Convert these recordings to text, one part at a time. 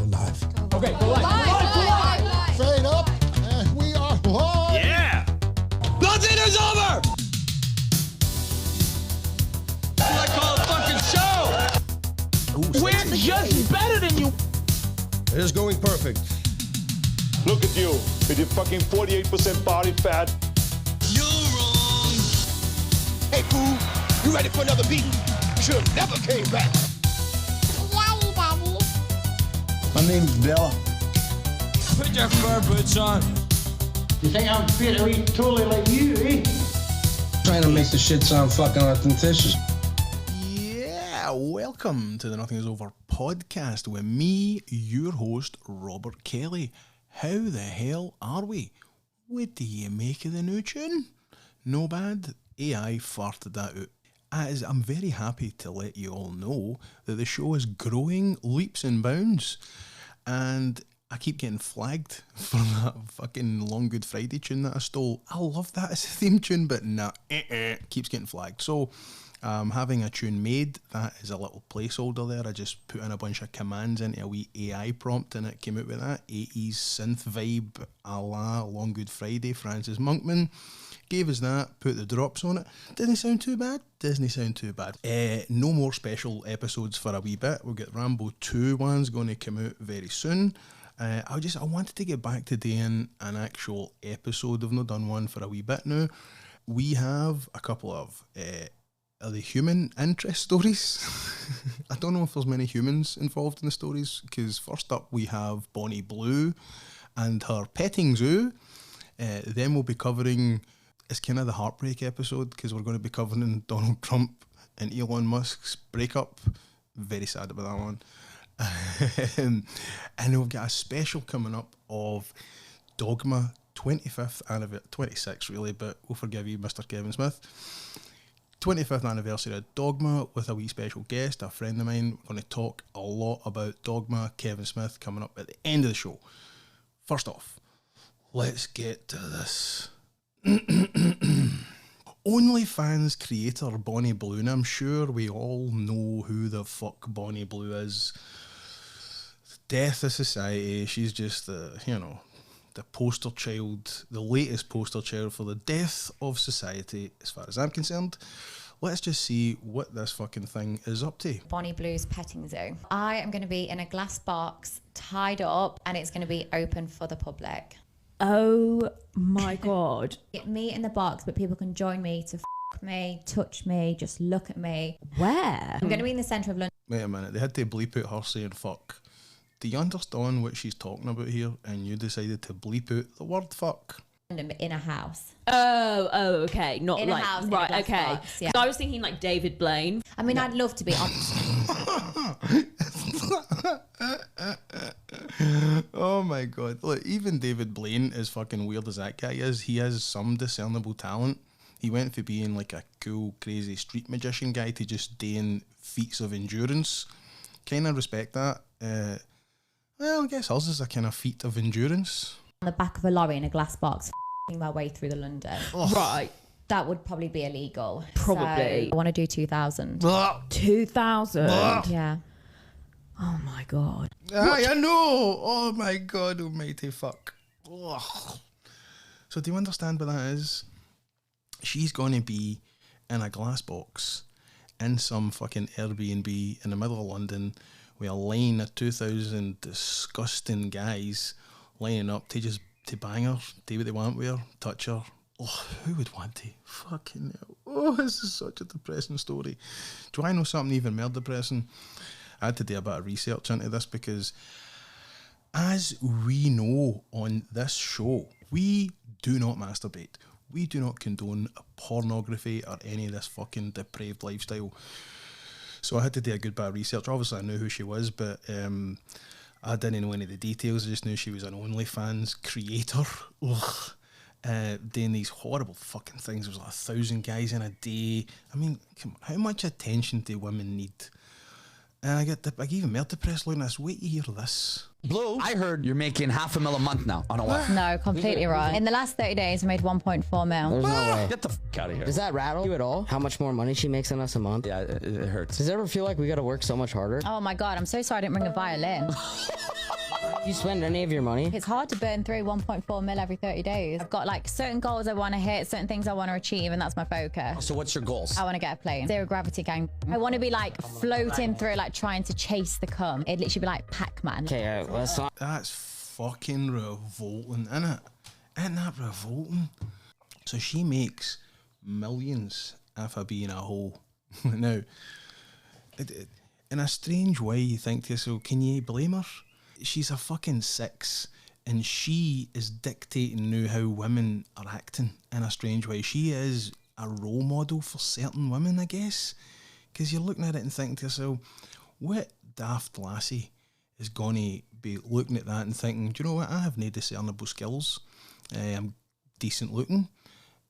Go live. Okay, go live. Fade up, and we are live. Yeah! Nothing is over! I call a fucking show! We're just better than you. It is going perfect. Look at you with your fucking 48% body fat. You're wrong. Hey, fool, you ready for another beat? Should've never came back. My name's Bella. Put your fur boots on. You think I'm fit to eat totally like you, eh? Trying to make the shit sound fucking authenticious. Yeah, welcome to the Nothing Is Over podcast with me, your host, Robert Kelly. How the hell are we? What do you make of the new tune? No bad, AI farted that out. As I'm very happy to let you all know that the show is growing leaps and bounds, and I keep getting flagged for that fucking Long Good Friday tune that I stole. I love that as a theme tune, but nah, keeps getting flagged. So having a tune made, that is a little placeholder there. I just put in a bunch of commands into a wee AI prompt and it came out with that 80s synth vibe a la Long Good Friday, Francis Monkman. Gave us that, put the drops on it. Didn't sound too bad. No more special episodes for a wee bit. We'll get Rambo 2 ones going to come out very soon. I wanted to get back to doing an actual episode. I've not done one for a wee bit now. We have a couple of the human interest stories. I don't know if there's many humans involved in the stories, because first up we have Bonnie Blue and her petting zoo. Then we'll be covering, it's kind of the heartbreak episode, because we're going to be covering Donald Trump and Elon Musk's breakup. Very sad about that one. And we've got a special coming up of Dogma 25th anniversary, 26 really, but we'll forgive you, Mr. Kevin Smith. 25th anniversary of Dogma with a wee special guest, a friend of mine. We're going to talk a lot about Dogma, Kevin Smith, coming up at the end of the show. First off, let's get to this. OnlyFans creator Bonnie Blue, and I'm sure we all know who the fuck Bonnie Blue is. Death of society. She's just the poster child, the latest poster child for the death of society, as far as I'm concerned. Let's just see what this fucking thing is up to. Bonnie Blue's petting zoo. I am going to be in a glass box, tied up, and it's going to be open for the public. Oh my God. Get me in the box, but people can join me to me, touch me, just look at me. Where? I'm going to be in the centre of London. Wait a minute, they had to bleep out her saying fuck. Do you understand what she's talking about here? And you decided to bleep out the word fuck. In a house. Oh, okay. Not in like, a house, right, in a okay. box, yeah. I was thinking like David Blaine. I mean, I'd love to be honest. Oh my God. Look, even David Blaine, as fucking weird as that guy is, he has some discernible talent. He went from being like a cool, crazy street magician guy to just doing feats of endurance. Kind of respect that. Well, I guess hers is a kind of feat of endurance. On the back of a lorry in a glass box, my way through the London. Oh. Right. That would probably be illegal. Probably. So I want to do 2,000. 2,000? Yeah. Oh my God. I know. Oh my God, almighty fuck. Ugh. So do you understand what that is? She's going to be in a glass box in some fucking Airbnb in the middle of London with a line of 2,000 disgusting guys lining up to bang her, do what they want with her, touch her. Oh, who would want to? Fucking hell. Oh, this is such a depressing story. Do I know something even more depressing? I had to do a bit of research into this, because as we know on this show, we do not masturbate. We do not condone pornography or any of this fucking depraved lifestyle. So I had to do a good bit of research. Obviously I knew who she was, but I didn't know any of the details. I just knew she was an OnlyFans creator. Doing these horrible fucking things. There was like 1,000 guys in a day. I mean, come on, how much attention do women need? And I get even more depressed looking at this. Wait to hear this. Blue, I heard you're making $500,000 a month now on a what? No, completely wrong. In the last 30 days, I made 1.4 mil. There's no way. Get the fuck out of here. Does that rattle you at all? How much more money she makes than us a month? Yeah, it hurts. Does it ever feel like we gotta work so much harder? Oh my God, I'm so sorry I didn't bring a violin. You spend any of your money? It's hard to burn through 1.4 mil every 30 days. I've got like certain goals I want to hit, certain things I want to achieve, and that's my focus. So what's your goals? I want to get a plane. Zero gravity gang. I want to be like floating through, like trying to chase the cum. It'd literally be like Pac-Man. Okay, all right, well, that's not... That's fucking revolting, isn't it? Isn't that revolting? So she makes millions if I be in a hole. Now, in a strange way, you think to yourself, can you blame her? She's a fucking 6, and she is dictating now how women are acting in a strange way. She is a role model for certain women, I guess, because you're looking at it and thinking to yourself, what daft lassie is going to be looking at that and thinking, do you know what, I have no discernible skills, I'm decent looking,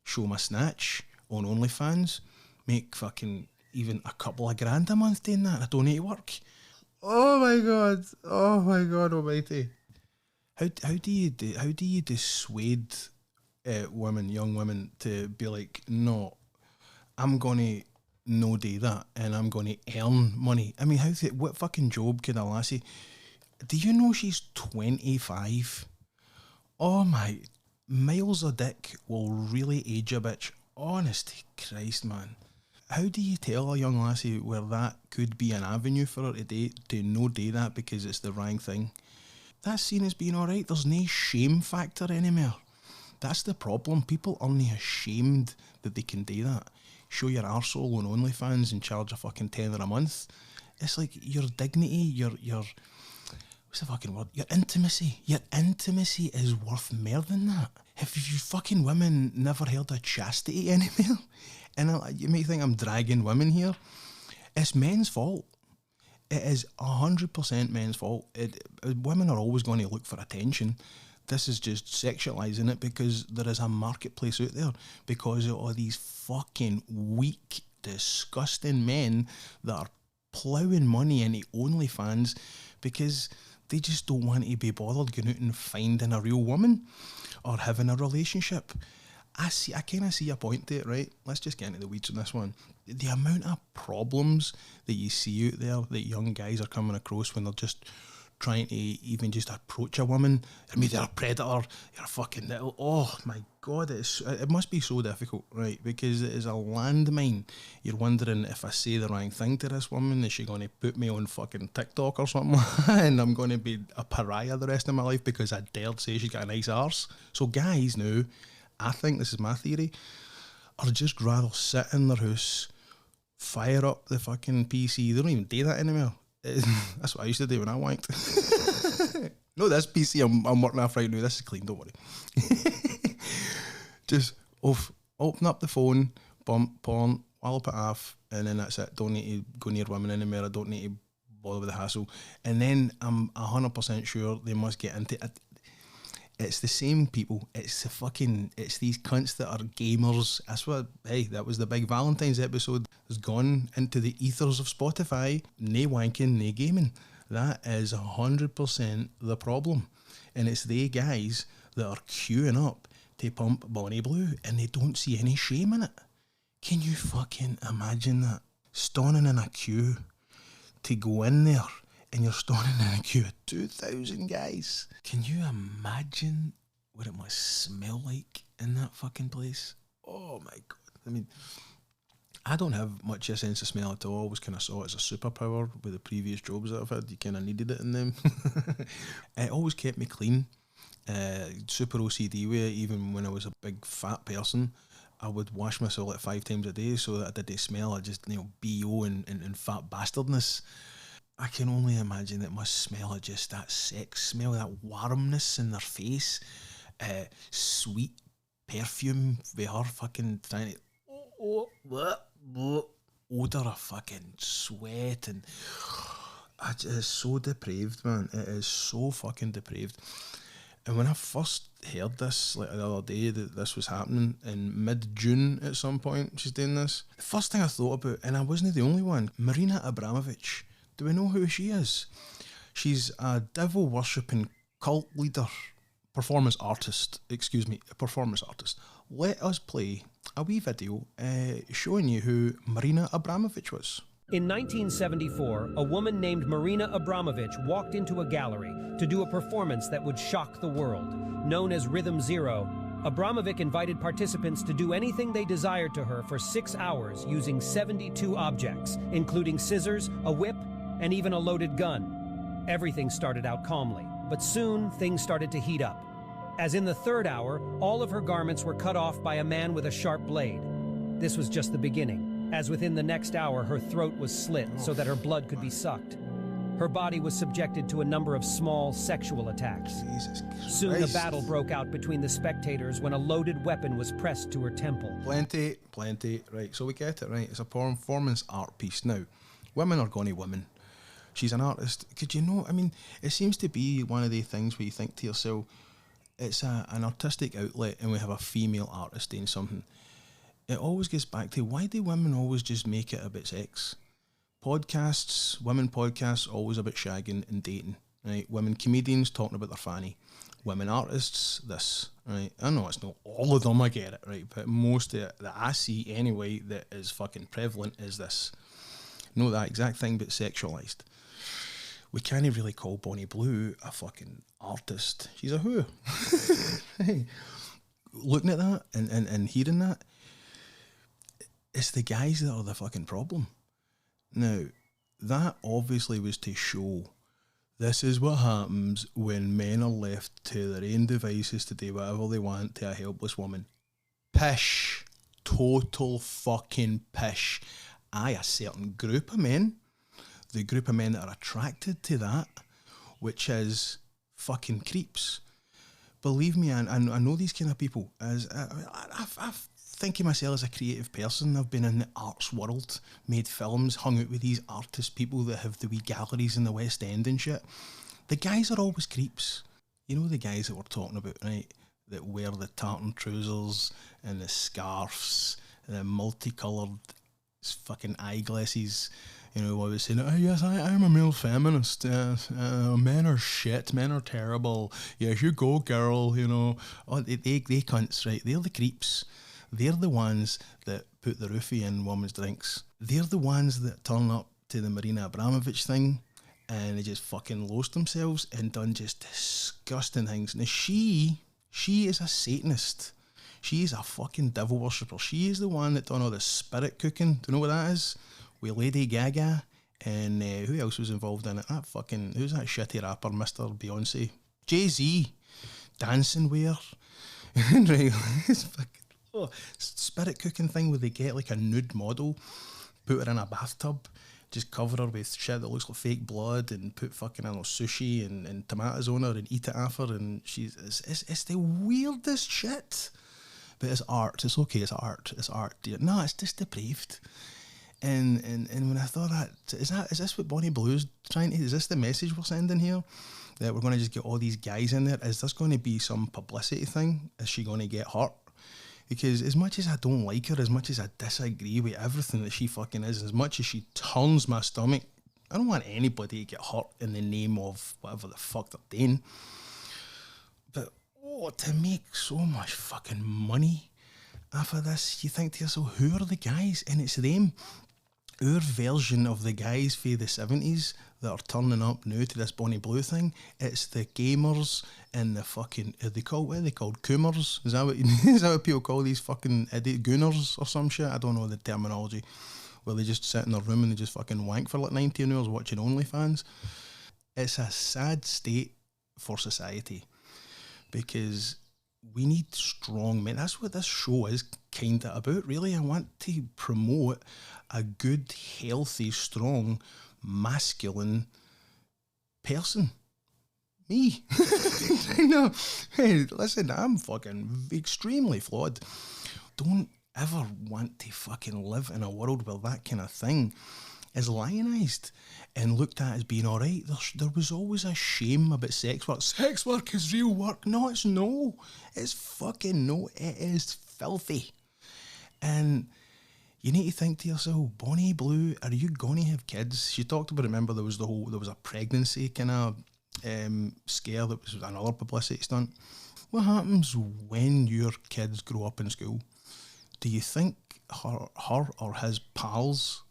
show my snatch on OnlyFans, make fucking even a couple of grand a month doing that, I don't need to work. Oh my god almighty. How do you dissuade women, young women, to be like, no, I'm gonna no do that and I'm gonna earn money? I mean, what fucking job could a lassie? Do you know she's 25? Oh my, miles a dick will really age a bitch. Honest to Christ, man. How do you tell a young lassie where that could be an avenue for her to no do that because it's the wrong thing? That's seen as being alright. There's no shame factor anymore. That's the problem. People aren't ashamed that they can do that. Show your arsehole on OnlyFans and charge a fucking tenner a month. It's like your dignity, your what's the fucking word? Your intimacy. Your intimacy is worth more than that. Have you fucking women never heard of chastity anymore? And you may think I'm dragging women here. It's men's fault. It is 100% men's fault. Women are always going to look for attention. This is just sexualising it because there is a marketplace out there because of all these fucking weak, disgusting men that are ploughing money into OnlyFans because they just don't want to be bothered going out and finding a real woman or having a relationship. I kind of see a point to it, right? Let's just get into the weeds on this one. The amount of problems that you see out there that young guys are coming across when they're just trying to even just approach a woman. I mean, they're a predator, you're a fucking little... Oh my God, it must be so difficult, right? Because it is a landmine. You're wondering, if I say the wrong thing to this woman, is she going to put me on fucking TikTok or something? And I'm going to be a pariah the rest of my life because I dared say she's got a nice arse. So guys now, I think this is my theory, or just rather sit in their house, fire up the fucking PC. They don't even do that anymore. That's what I used to do when I wanked. No, this PC I'm working off right now, this is clean, don't worry. Just open up the phone, bump porn, wallop it off, and then that's it. Don't need to go near women anymore. I don't need to bother with the hassle. And then I'm 100% sure they must get into it. It's the same people. It's these cunts that are gamers. That's what, hey, that was the big Valentine's episode. It's gone into the ethers of Spotify. Nae wanking, nae gaming. That is 100% the problem. And it's they guys that are queuing up to pump Bonnie Blue and they don't see any shame in it. Can you fucking imagine that? Standing in a queue to go in there and you're standing in a queue of 2,000 guys. Can you imagine what it must smell like in that fucking place? Oh my God. I mean, I don't have much of a sense of smell at all. I always kind of saw it as a superpower with the previous jobs that I've had. You kind of needed it in them. It always kept me clean. Super OCD with it. Even when I was a big fat person, I would wash myself like 5 times a day so that I didn't smell. I just, BO and fat bastardness. I can only imagine it must smell of just that sex smell, that warmness in their face, sweet perfume with her fucking trying to odour of fucking sweat, and it's so depraved, man. It is so fucking depraved. And when I first heard this, like the other day, that this was happening in mid-June at some point, she's doing this, the first thing I thought about, and I wasn't the only one, Marina Abramovich. Do we know who she is? She's a devil-worshipping cult leader, performance artist. Let us play a wee video showing you who Marina Abramovich was. In 1974, a woman named Marina Abramovich walked into a gallery to do a performance that would shock the world. Known as Rhythm Zero, Abramovich invited participants to do anything they desired to her for 6 hours using 72 objects, including scissors, a whip, and even a loaded gun. Everything started out calmly, but soon things started to heat up. As in the third hour, all of her garments were cut off by a man with a sharp blade. This was just the beginning, as within the next hour her throat was slit so that her blood could be sucked. Her body was subjected to a number of small sexual attacks. Soon a battle broke out between the spectators when a loaded weapon was pressed to her temple. Plenty. Right, so we get it, right? It's a performance art piece. Now, women are going to women. She's an artist. Could you know, I mean, it seems to be one of the things where you think to yourself, it's an artistic outlet and we have a female artist doing something. It always gets back to, why do women always just make it about sex? Podcasts, women podcasts, always about shagging and dating, right? Women comedians talking about their fanny. Women artists, this, right? I know it's not all of them, I get it, right? But most of it that I see anyway that is fucking prevalent is this. Know that exact thing, but sexualised. We can't really call Bonnie Blue a fucking artist. She's a who? Hey, looking at that and hearing that, it's the guys that are the fucking problem. Now, that obviously was to show this is what happens when men are left to their own devices to do whatever they want to a helpless woman. Pish. Total fucking pish. Aye, a certain group of men, the group of men that are attracted to that, which is fucking creeps. Believe me, I know these kind of people. As I've think of myself as a creative person. I've been in the arts world, made films, hung out with these artist people that have the wee galleries in the West End and shit. The guys are always creeps. You know the guys that we're talking about, right? That wear the tartan trousers and the scarves and the multicoloured fucking eyeglasses. You know, I was saying, oh yes, I'm a male feminist. Men are shit. Men are terrible. Yes, you go, girl. You know, oh, they cunts, right? They're the creeps. They're the ones that put the roofie in women's drinks. They're the ones that turn up to the Marina Abramovich thing and they just fucking lost themselves and done just disgusting things. Now she is a Satanist. She is a fucking devil worshipper. She is the one that done all the spirit cooking. Do you know what that is? With Lady Gaga and who else was involved in it? That fucking, who's that shitty rapper, Mr. Beyonce? Jay-Z. Dancing wear. Right, it's fucking... Oh, spirit cooking thing where they get like a nude model, put her in a bathtub, just cover her with shit that looks like fake blood and put fucking, I don't know, sushi and tomatoes on her and eat it off her, and it's the weirdest shit. But it's art. It's okay, it's art. It's art. No, it's just depraved. And when I thought that, is this what Bonnie Blue's trying to, is this the message we're sending here? That we're going to just get all these guys in there? Is this going to be some publicity thing? Is she going to get hurt? Because as much as I don't like her, as much as I disagree with everything that she fucking is, as much as she turns my stomach, I don't want anybody to get hurt in the name of whatever the fuck they're doing. But, to make so much fucking money off of this, you think to yourself, who are the guys? And it's them, our version of the guys for the 70s that are turning up now to this Bonnie Blue thing. It's the gamers and the fucking, what are they called? Coomers? Is that what people call these fucking idiot gooners or some shit? I don't know the terminology. Where they just sit in their room and they just fucking wank for like 19 hours watching OnlyFans. It's a sad state for society because we need strong men. That's what this show is kind of about, really. I want to promote a good, healthy, strong, masculine person. Me. No, hey, listen, I'm fucking extremely flawed. Don't ever want to fucking live in a world where that kind of thing is lionised and looked at as being alright. There was always a shame about sex work. Sex work is real work. No, it's no. It's fucking no. It is filthy. And you need to think to yourself, Bonnie Blue, are you going to have kids? She talked about, remember, there was a pregnancy kind of scare that was another publicity stunt. What happens when your kids grow up in school? Do you think her or his pals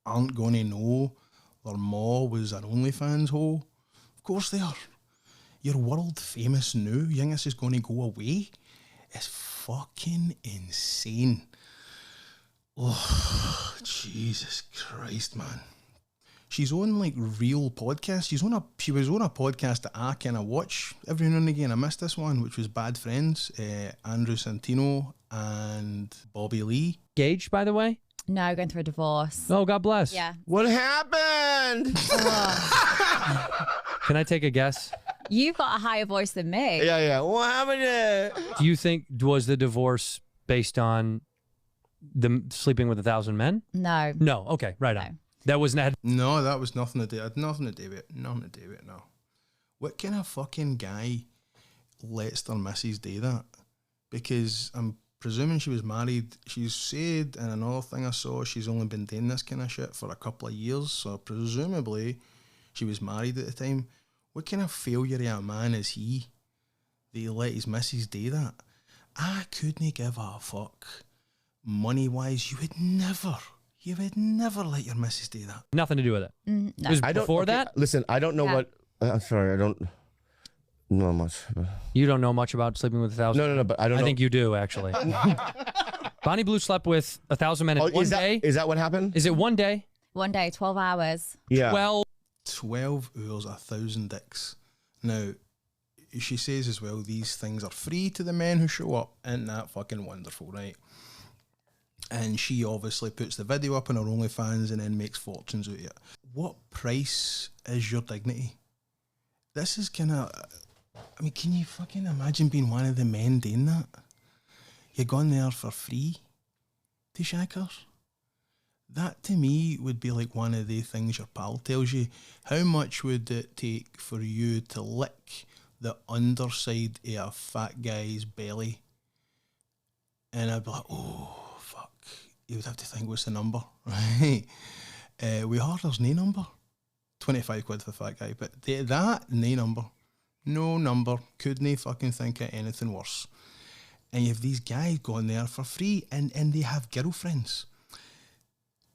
aren't going to know their ma was an OnlyFans hoe? Of course they are. You're world famous now. You think this is going to go away? It's fucking insane. Oh, Jesus Christ, man. She's on like real podcasts. She was on a podcast that I kind of watch every now and again. I missed this one, which was Bad Friends. Andrew Santino and Bobby Lee. Engaged, by the way? No, going through a divorce. Oh, God bless. Yeah. What happened? Can I take a guess? You've got a higher voice than me. Yeah. What happened? Do you think was the divorce based on them sleeping with 1,000 men? No. No. Okay. Right on. That was not. No, that was nothing to do. Had nothing to do with it. Nothing to do with it. No. What kind of fucking guy lets their missus do that? Because I'm presuming she was married. She's said, and another thing I saw, she's only been doing this kind of shit for a couple of years. So presumably, she was married at the time. What kind of failure of a man is he that he let his missus do that? I couldn't give a fuck. Money wise, you would never let your missus do that. Nothing to do with it. No. It was before that? Listen, I don't know what. I'm sorry, I don't know much. You don't know much about sleeping with 1,000? No, but I don't know. I think you do, actually. Bonnie Blue slept with 1,000 men in one day. Is that what happened? Is it one day? One day, 12 hours. Yeah. 12 hours, 1,000 dicks. Now, she says as well, these things are free to the men who show up. Isn't that fucking wonderful, right? And she obviously puts the video up on her OnlyFans and then makes fortunes out of it. What price is your dignity? This is kind of... I mean, can you fucking imagine being one of the men doing that? You're gone there for free to shack her? That to me would be like one of the things your pal tells you. How much would it take for you to lick the underside of a fat guy's belly? And I'd be like, oh, fuck. You would have to think, what's the number? Right? With her, there's no number. 25 quid for the fat guy. But that, no number. No number. Couldn't fucking think of anything worse. And you have these guys going there for free and they have girlfriends.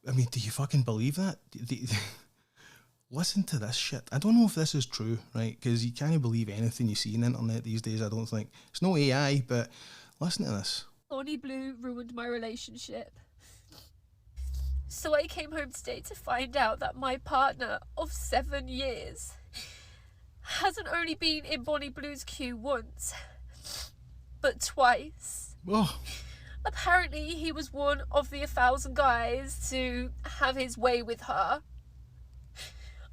I mean, do you fucking believe that? Listen to this shit. I don't know if this is true, right? Because you can't believe anything you see on the internet these days, I don't think. It's no AI, but listen to this. Bonnie Blue ruined my relationship. So I came home today to find out that my partner of 7 years hasn't only been in Bonnie Blue's queue once, but twice. Oh. Apparently he was one of the 1,000 guys to have his way with her.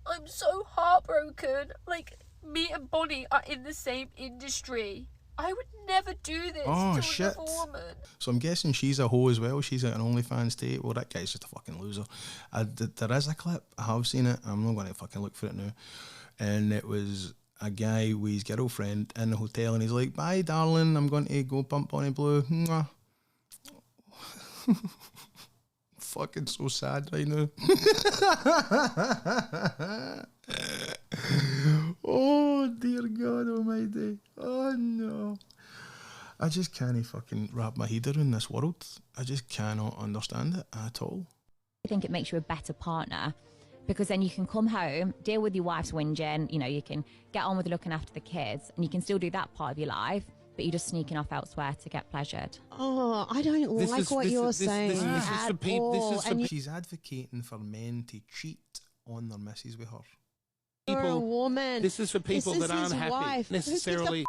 I'm so heartbroken. Like, me and Bonnie are in the same industry. I would never do this to shit. another woman. So I'm guessing she's a hoe as well. She's an OnlyFans too. Well, that guy's just a fucking loser. There is a clip. I have seen it. I'm not going to fucking look for it now. And it was a guy with his girlfriend in the hotel, and he's like, "Bye, darling. I'm going to go bump Bonnie Blue." Mwah. Fucking so sad right now. Oh dear God Almighty. Oh no. I just can't fucking wrap my head around this world. I just cannot understand it at all. I think it makes you a better partner, because then you can come home, deal with your wife's whinging, you can get on with looking after the kids, and you can still do that part of your life, but you're just sneaking off elsewhere to get pleasured. Oh, I don't like what you're saying at all. She's advocating for men to cheat on their missus with her. You're a woman. This is for people that aren't happy necessarily.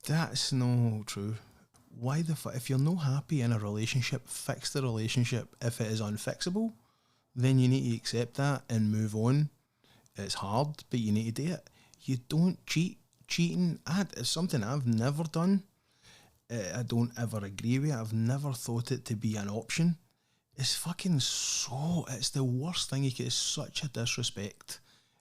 That's no true. Why the fuck? If you're not happy in a relationship, fix the relationship. If it is unfixable, then you need to accept that and move on. It's hard, but you need to do it. You don't cheat. Cheating, it's something I've never done. I don't ever agree with it. I've never thought it to be an option. It's it's the worst thing you can. It's such a disrespect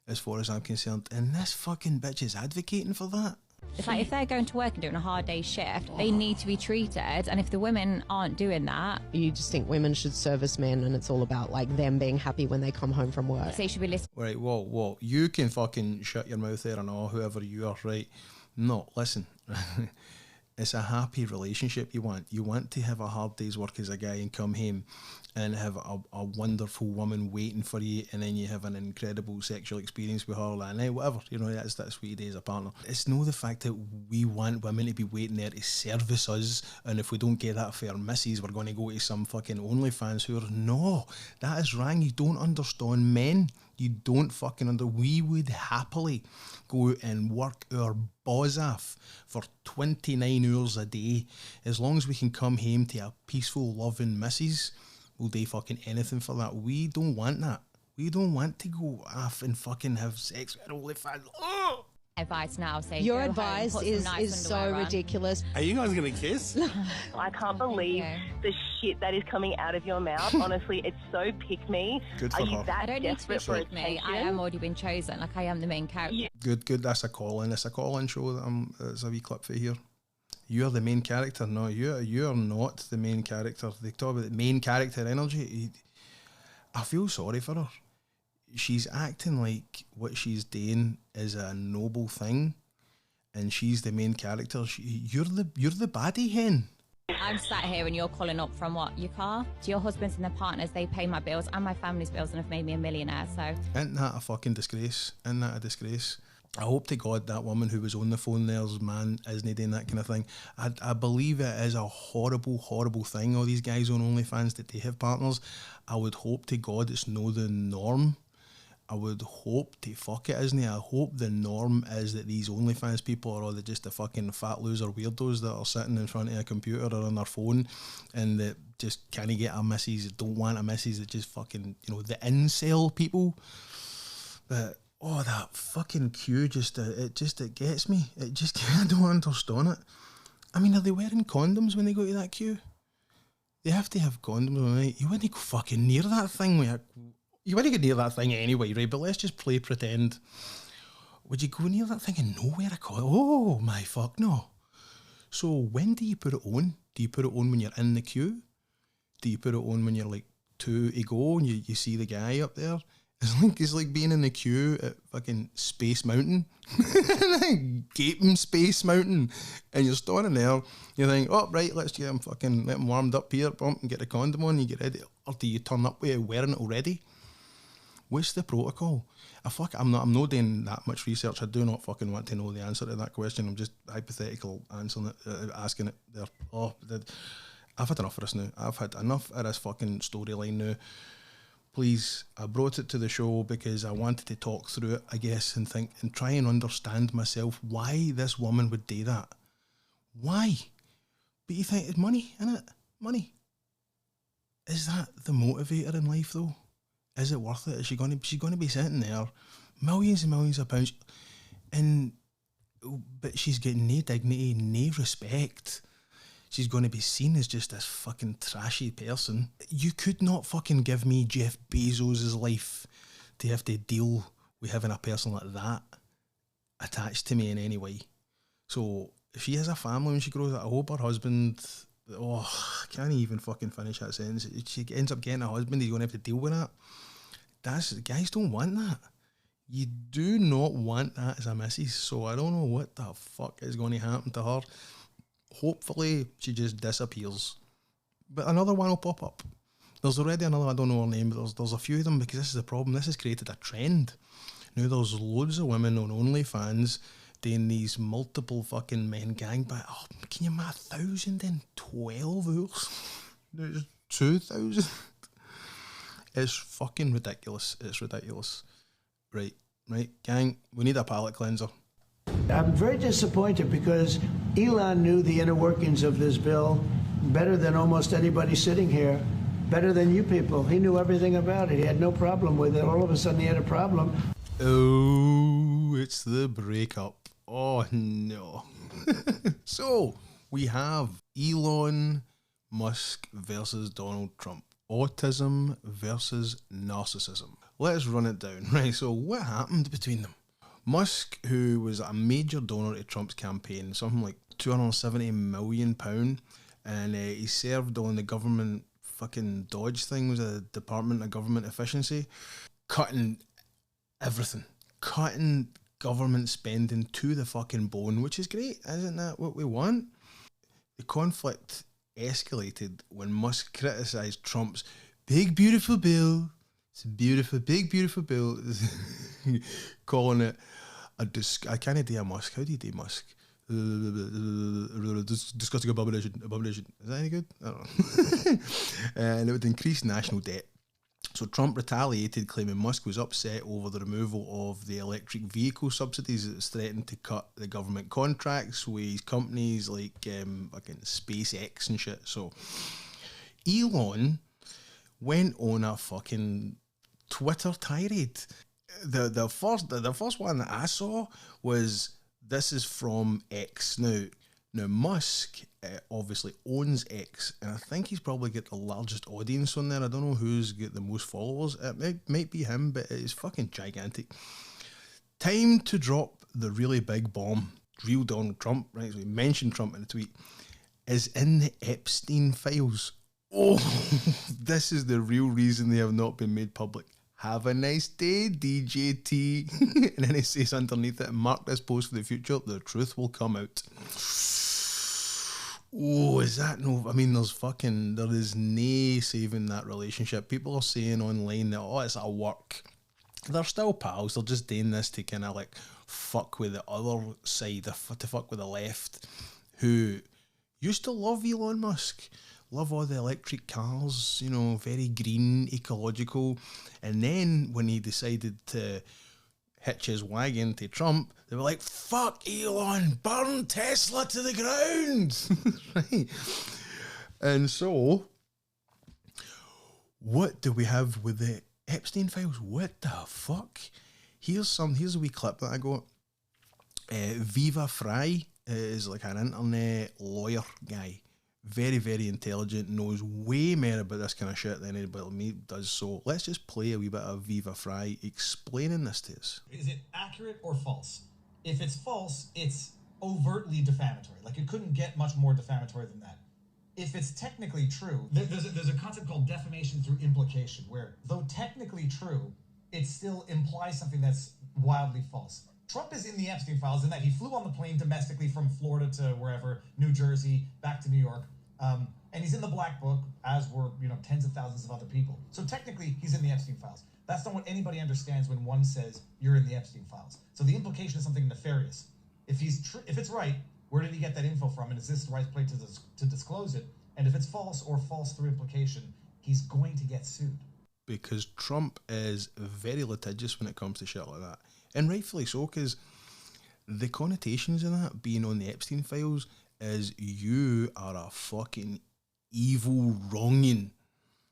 as far as I'm concerned. And this fucking bitch is advocating for that. It's like, if they're going to work and doing a hard day's shift, they need to be treated. And if the women aren't doing that... You just think women should service men, and it's all about, like, them being happy when they come home from work. They should be listening. Right, whoa. You can fucking shut your mouth there and all, whoever you are, right? No, listen. It's a happy relationship you want. You want to have a hard day's work as a guy and come home and have a wonderful woman waiting for you, and then you have an incredible sexual experience with her that night, whatever. You know, that's what you do as a partner. It's no the fact that we want women to be waiting there to service us, and if we don't get that for our missus, we're going to go to some fucking OnlyFans who are, no, that is wrong. You don't understand men. You don't fucking we would happily go and work our balls off for 29 hours a day. As long as we can come home to a peaceful, loving missus, we'll do fucking anything for that. We don't want that. We don't want to go off and fucking have sex with OnlyFans. Oh! Advice now, say Your go advice home, put some nice is so underwear on. ridiculous. Are you guys gonna kiss? I can't believe the shit that is coming out of your mouth. Honestly, it's so pick me. Good for Are you her. that I don't need to be desperate for pick me. attention? I am already been chosen. Like I am the main character. Good. That's a call-in. It's a call-in show. It's a wee clip for here. You're the main character. No, you're not the main character. They talk about the main character energy. I feel sorry for her. She's acting like what she's doing is a noble thing, and she's the main character. You're the baddie hen. I'm sat here and you're calling up from what? Your car? To your husbands and their partners, they pay my bills and my family's bills and have made me a millionaire, so... Isn't that a fucking disgrace? Isn't that a disgrace? I hope to God that woman who was on the phone there's man isn't doing that kind of thing. I believe it is a horrible, horrible thing, all these guys on OnlyFans, that they have partners. I would hope to God it's no the norm. I would hope to fuck it, isn't it? I hope the norm is that these OnlyFans people are all just the fucking fat loser weirdos that are sitting in front of a computer or on their phone and that just can't get a missus, don't want a missus, that just fucking, you know, the incel people. But, oh, that fucking queue it gets me. I don't understand it. I mean, are they wearing condoms when they go to that queue? They have to have condoms, right? You wouldn't go fucking near that thing with you wouldn't go near that thing anyway, right? But let's just play pretend. Would you go near that thing and know where a condom? Oh my fuck, no. So when do you put it on? Do you put it on when you're in the queue? Do you put it on when you're like two to go and you see the guy up there? It's like being in the queue at fucking Space Mountain. Gaping Space Mountain. And you're standing there, you think, oh right, let's get him fucking, let him warmed up here, bump and get a condom on, you get ready. Or do you turn up with it wearing it already? What's the protocol? I'm not doing that much research. I do not fucking want to know the answer to that question. I'm just hypothetical answering it, asking it there. I've had enough of this now. I've had enough of this fucking storyline now. Please, I brought it to the show because I wanted to talk through it, I guess, and think and try and understand myself why this woman would do that. Why? But you think it's money, innit? Money. Is that the motivator in life though? Is it worth it? Is she's going to be sitting there, millions and millions of pounds, but she's getting no dignity, no respect. She's going to be seen as just this fucking trashy person. You could not fucking give me Jeff Bezos' life to have to deal with having a person like that attached to me in any way. So if she has a family when she grows up, I hope her husband... Oh, I can't even fucking finish that sentence. If she ends up getting a husband, he's going to have to deal with that. Guys don't want that. You do not want that as a missus. So I don't know what the fuck is going to happen to her. Hopefully she just disappears. But another one will pop up. There's already another, I don't know her name, but there's a few of them because this is the problem. This has created a trend. Now there's loads of women on OnlyFans doing these multiple fucking men gangbang. Oh, can you imagine 1,012 hours? There's 2,000. It's fucking ridiculous. It's ridiculous. Right, gang, we need a palate cleanser. I'm very disappointed because Elon knew the inner workings of this bill better than almost anybody sitting here, better than you people. He knew everything about it. He had no problem with it. All of a sudden he had a problem. Oh, it's the breakup. Oh, no. So, we have Elon Musk versus Donald Trump. Autism versus narcissism. Let's run it down. Right, so what happened between them? Musk, who was a major donor to Trump's campaign, something like £270 million, and he served on the government fucking Dodge thing, was a Department of Government Efficiency, cutting everything. Cutting government spending to the fucking bone, which is great. Isn't that what we want? The conflict escalated when Musk criticised Trump's big beautiful bill. It's a beautiful, big beautiful bill, calling it I can't do a Musk. How do you do Musk? Disgusting abomination. Is that any good? I don't know. And it would increase national debt. So Trump retaliated, claiming Musk was upset over the removal of the electric vehicle subsidies that was threatened to cut the government contracts with companies like fucking SpaceX and shit. So Elon went on a fucking Twitter tirade. The first one that I saw was, this is from X. Now Musk obviously owns X, and I think he's probably got the largest audience on there. I don't know who's got the most followers. It might be him, but it's fucking gigantic. Time to drop the really big bomb. Real Donald Trump, right? So we mentioned Trump in a tweet, is in the Epstein files. Oh, this is the real reason they have not been made public. Have a nice day, DJT. And then he says underneath it, mark this post for the future, the truth will come out. Oh, is that no? I mean, there is no saving that relationship. People are saying online that, oh, it's a work. They're still pals. They're just doing this to kind of like fuck with the other side, to fuck with the left, who used to love Elon Musk. Love all the electric cars, you know, very green, ecological. And then when he decided to hitch his wagon to Trump, they were like, fuck Elon, burn Tesla to the ground. Right? And so, what do we have with the Epstein files? What the fuck? Here's a wee clip that I got. Viva Fry is like an internet lawyer guy. Very, very intelligent, knows way more about this kind of shit than anybody like me does. So let's just play a wee bit of Viva Fry explaining this to us. Is it accurate or false? If it's false, it's overtly defamatory. Like, it couldn't get much more defamatory than that. If it's technically true, there's a concept called defamation through implication, where though technically true, it still implies something that's wildly false. Trump is in the Epstein files in that he flew on the plane domestically from Florida to wherever, New Jersey, back to New York. And he's in the black book, as were, tens of thousands of other people. So technically, he's in the Epstein files. That's not what anybody understands when one says you're in the Epstein files. So the implication is something nefarious. If it's right, where did he get that info from? And is this the right place to disclose it? And if it's false or false through implication, he's going to get sued. Because Trump is very litigious when it comes to shit like that. And rightfully so, because the connotations of that being on the Epstein files is you are a fucking evil wronging.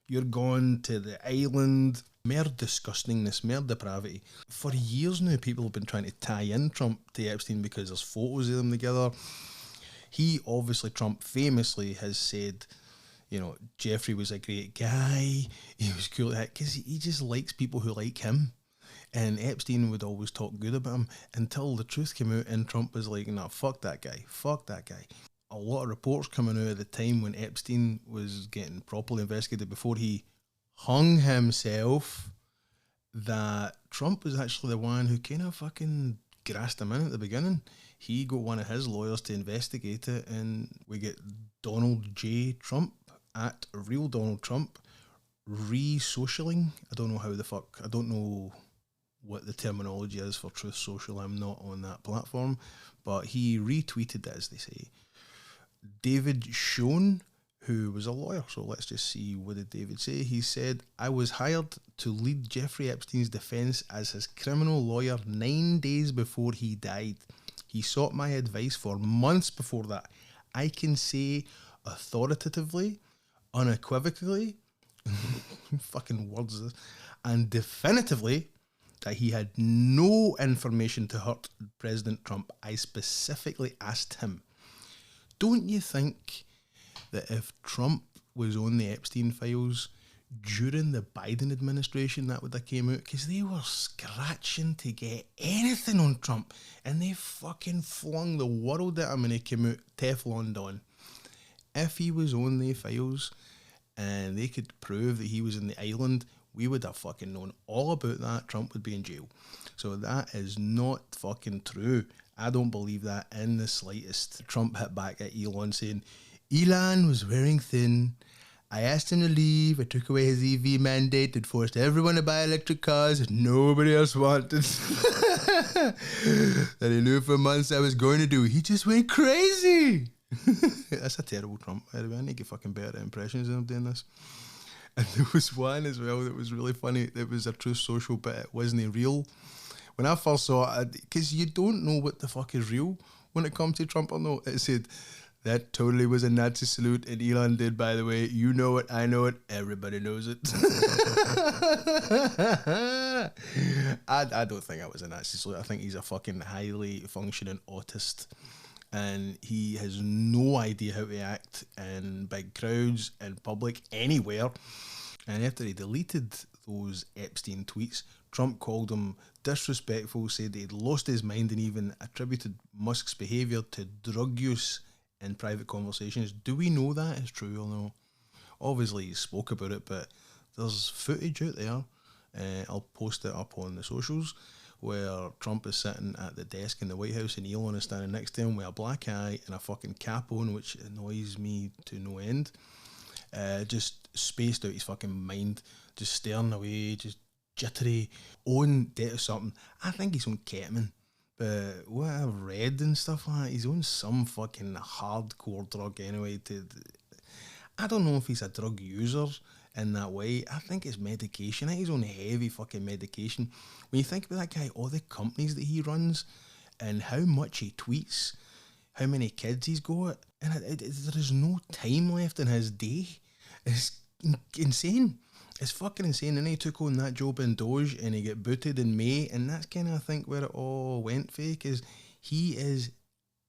You're gone to the island. Mere disgustingness, mere depravity. For years now, people have been trying to tie in Trump to Epstein because there's photos of them together. Trump famously has said, Jeffrey was a great guy. He was cool, because he just likes people who like him. And Epstein would always talk good about him until the truth came out and Trump was like, nah, fuck that guy. A lot of reports coming out at the time when Epstein was getting properly investigated before he hung himself, that Trump was actually the one who kind of fucking grassed him in at the beginning. He got one of his lawyers to investigate it, and we get Donald J. Trump at Real Donald Trump re-socialing. I don't know what the terminology is for Truth Social. I'm not on that platform, but he retweeted it, as they say. David Schoen, who was a lawyer, so let's just see, what did David say? He said, I was hired to lead Jeffrey Epstein's defense as his criminal lawyer 9 days before he died. He sought my advice for months before that. I can say authoritatively, unequivocally, fucking words, and definitively, that he had no information to hurt President Trump. I specifically asked him. Don't you think that if Trump was on the Epstein files during the Biden administration, that would have came out? Because they were scratching to get anything on Trump, and they fucking flung the world at him, and he came out Teflon Don. If he was on the files and they could prove that he was in the island, we would have fucking known all about that. Trump would be in jail. So that is not fucking true. I don't believe that in the slightest. Trump hit back at Elon saying, Elon was wearing thin. I asked him to leave. I took away his EV mandate and forced everyone to buy electric cars that nobody else wanted. That he knew for months I was going to do. He just went crazy. That's a terrible Trump, by the way. I need to get fucking better at impressions when I'm doing this. And there was one as well that was really funny. It was a Truth Social, but it wasn't real. When I first saw it, because you don't know what the fuck is real when it comes to Trump or no, it said, that totally was a Nazi salute, and Elon did, by the way. You know it, I know it, everybody knows it. I don't think that was a Nazi salute. I think he's a fucking highly functioning autist, and he has no idea how to act in big crowds, in public, anywhere. And after he deleted those Epstein tweets, Trump called him disrespectful, said he'd lost his mind, and even attributed Musk's behaviour to drug use in private conversations. Do we know that is true or no? Obviously he spoke about it, but there's footage out there, I'll post it up on the socials, where Trump is sitting at the desk in the White House and Elon is standing next to him with a black eye and a fucking cap on, which annoys me to no end. Just spaced out his fucking mind, just staring away, just jittery, on debt or something. I think he's on ketamine. But what I've read and stuff like that, he's on some fucking hardcore drug anyway. I don't know if he's a drug user in that way. I think it's medication. I think he's on heavy fucking medication. When you think about that guy, all the companies that he runs and how much he tweets, how many kids he's got, and there is no time left in his day. It's insane. It's fucking insane. And he took on that job in Doge and he got booted in May, and that's kind of, I think, where it all went fake. Is he is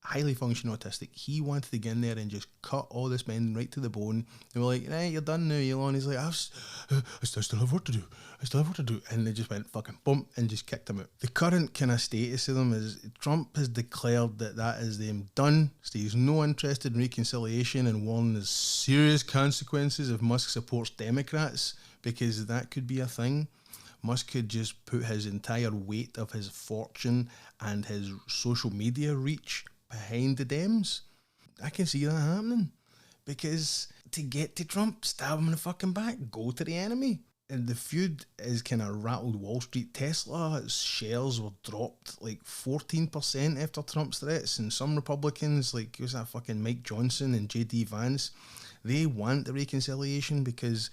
highly functional autistic. He wanted to get in there and just cut all this men right to the bone. They were like, right, you're done now, Elon. He's like, I still have work to do. I still have work to do. And they just went fucking bump and just kicked him out. The current kind of status of them is Trump has declared that is them done. So he's no interested in reconciliation and warned there's serious consequences if Musk supports Democrats, because that could be a thing. Musk could just put his entire weight of his fortune and his social media reach behind the Dems. I can see that happening, because to get to Trump, stab him in the fucking back, go to the enemy. And the feud is kind of rattled Wall Street. Tesla's shares were dropped like 14% after Trump's threats, and some Republicans, like who's that fucking Mike Johnson and JD Vance, they want the reconciliation because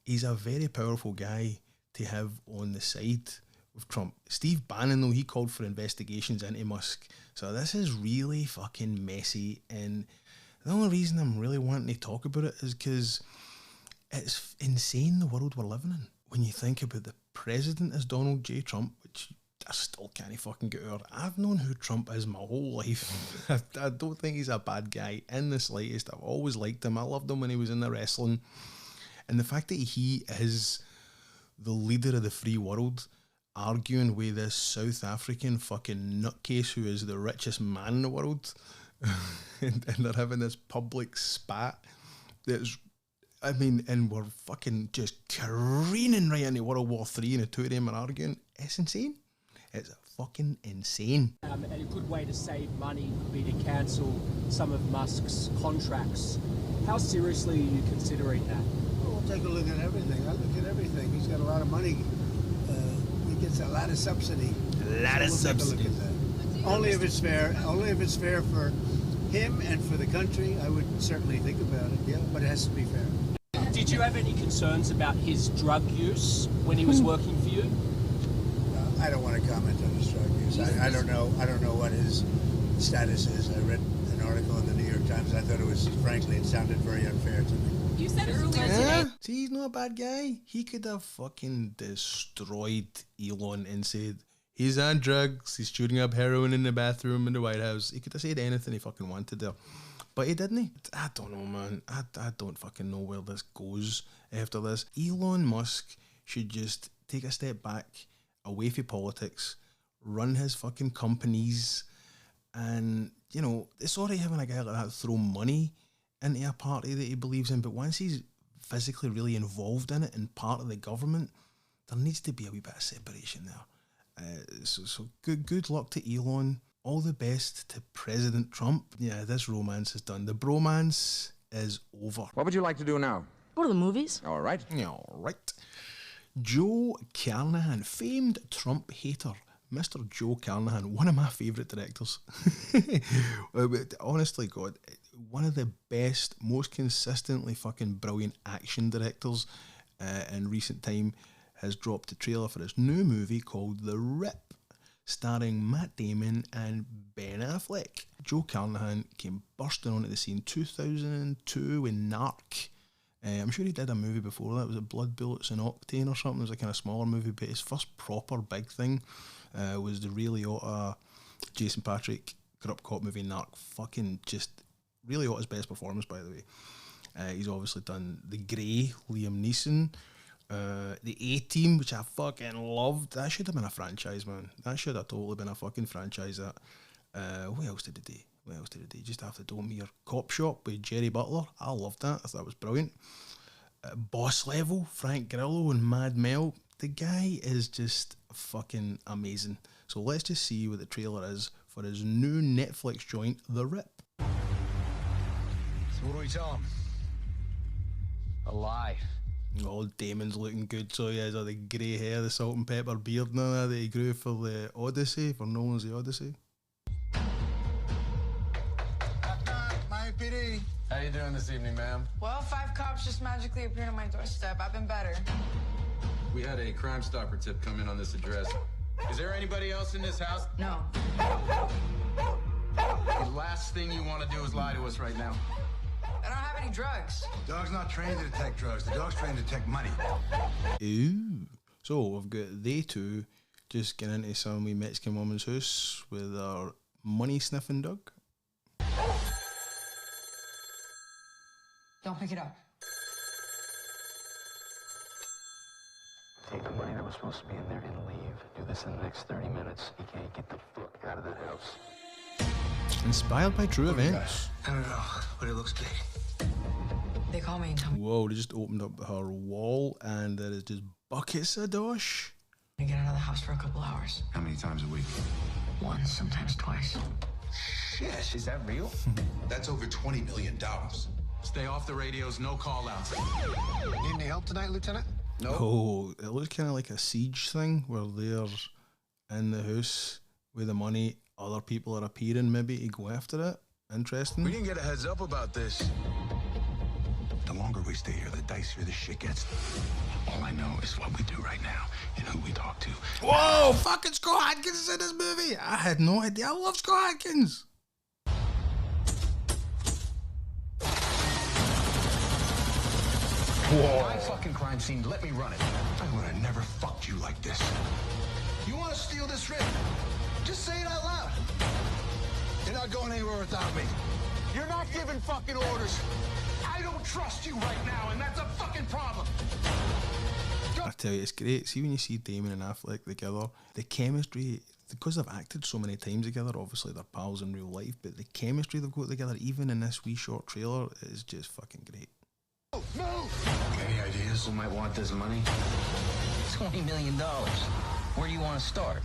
he's a very powerful guy to have on the side of Trump. Steve Bannon, though, he called for investigations into Musk. So this is really fucking messy, and the only reason I'm really wanting to talk about it is because it's insane the world we're living in. When you think about the president as Donald J. Trump, which I still can't fucking get over. I've known who Trump is my whole life. I don't think he's a bad guy in the slightest. I've always liked him. I loved him when he was in the wrestling. And the fact that he is the leader of the free world, arguing with this South African fucking nutcase who is the richest man in the world, and they're having this public spat that's, I mean, and we're fucking just careening right into World War III, and the two of them are arguing. It's insane. It's fucking insane. And a good way to save money would be to cancel some of Musk's contracts. How seriously are you considering that? We'll take a look at everything. I look at everything. He's got a lot of money. He gets a lot of subsidy. We'll subsidy. Take a look at that. Only if it's fair. Only if it's fair for him and for the country. I would certainly think about it. Yeah, but it has to be fair. Did you have any concerns about his drug use when he was working for you? I don't want to comment on his drug use. I don't know. I don't know what his status is. I read an article in the New York Times. I thought it was, frankly, it sounded very unfair to me. You said earlier today. See, he's not a bad guy. He could have fucking destroyed Elon and said, he's on drugs, he's shooting up heroin in the bathroom in the White House. He could have said anything he fucking wanted there. But he didn't. I don't know, man. I don't fucking know where this goes after this. Elon Musk should just take a step back, away from politics, run his fucking companies, and, you know, it's already having a guy like that throw money into a party that he believes in, but once he's physically really involved in it and part of the government, there needs to be a wee bit of separation there. So good luck to Elon. All the best to President Trump. Yeah, this romance is done. The bromance is over. What would you like to do now? Go to the movies. All right. All right. Joe Carnahan, famed Trump hater. Mr. Joe Carnahan, one of my favourite directors. Honestly, God, one of the best, most consistently fucking brilliant action directors in recent time, has dropped a trailer for his new movie called The Rip, starring Matt Damon and Ben Affleck. Joe Carnahan came bursting onto the scene 2002 with Narc. I'm sure he did a movie before that. Was it Blood Bullets and Octane or something? It was a kind of smaller movie, but his first proper big thing was the Ray Liotta, Jason Patric, corrupt cop movie Narc. Fucking just Ray Liotta's best performance, by the way. He's obviously done The Grey, Liam Neeson, The A-Team, which I fucking loved. That should have been a franchise, man. That should have totally been a fucking franchise. That. What else did he do? Just after Domir Cop Shop with Jerry Butler. I loved that. I thought it was brilliant. Boss Level, Frank Grillo and Mad Mel. The guy is just fucking amazing. So let's just see what the trailer is for his new Netflix joint, The Rip. So what do we tell him? Alive. Oh, Damon's looking good, so he has all the grey hair, the salt and pepper beard and all that he grew for the Odyssey, for Nolan's The Odyssey. PD. How you doing this evening, ma'am? Well, 5 cops just magically appeared on my doorstep. I've been better. We had a Crime Stopper tip come in on this address. Is there anybody else in this house? No. The last thing you want to do is lie to us right now. I don't have any drugs. The dog's not trained to detect drugs. The dog's trained to detect money. Ooh. So we've got they two just getting into some wee Mexican woman's house with our money sniffing dog. Don't pick it up. Take the money that was supposed to be in there and leave. Do this in the next 30 minutes. You can't get the fuck out of the house. Inspired by true events. I don't know, but it looks big. They call me and tell me Whoa, they just opened up her wall and there is just buckets of dosh. to get out of the house for a couple hours. How many times a week? Once, sometimes twice. Shit, is that real? That's over $20 million. Stay off the radios, no call-outs. Need any help tonight, Lieutenant? No. Oh, it looks kind of like a siege thing where they're in the house with the money. Other people are appearing maybe to go after it. Interesting. We didn't get a heads up about this. The longer we stay here, the dicier the shit gets. All I know is what we do right now and who we talk to. Whoa, fucking Scott Adkins is in this movie. I had no idea. I love Scott Adkins. Whoa. My fucking crime scene, let me run it. I would have never fucked you like this. You want to steal this ring? Just say it out loud. You're not going anywhere without me. You're not giving fucking orders. I don't trust you right now, and that's a fucking problem. I tell you, it's great. See when you see Damon and Affleck together, the chemistry, because they've acted so many times together, obviously they're pals in real life, but the chemistry they've got together, even in this wee short trailer, is just fucking great. Move! Any ideas? Who might want this money? $20 million. Where do you want to start?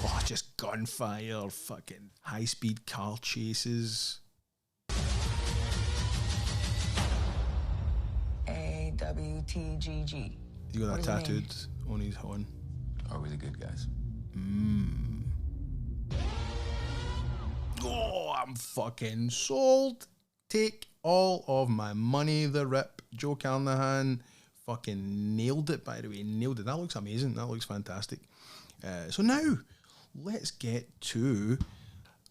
Oh, just gunfire, fucking high-speed car chases. AWTGG. You got that tattooed on his horn. Are we the good guys? Oh, I'm fucking sold. Take all of my money, The Rip. Joe Carnahan fucking nailed it, by the way. Nailed it. That looks amazing. That looks fantastic. So now, let's get to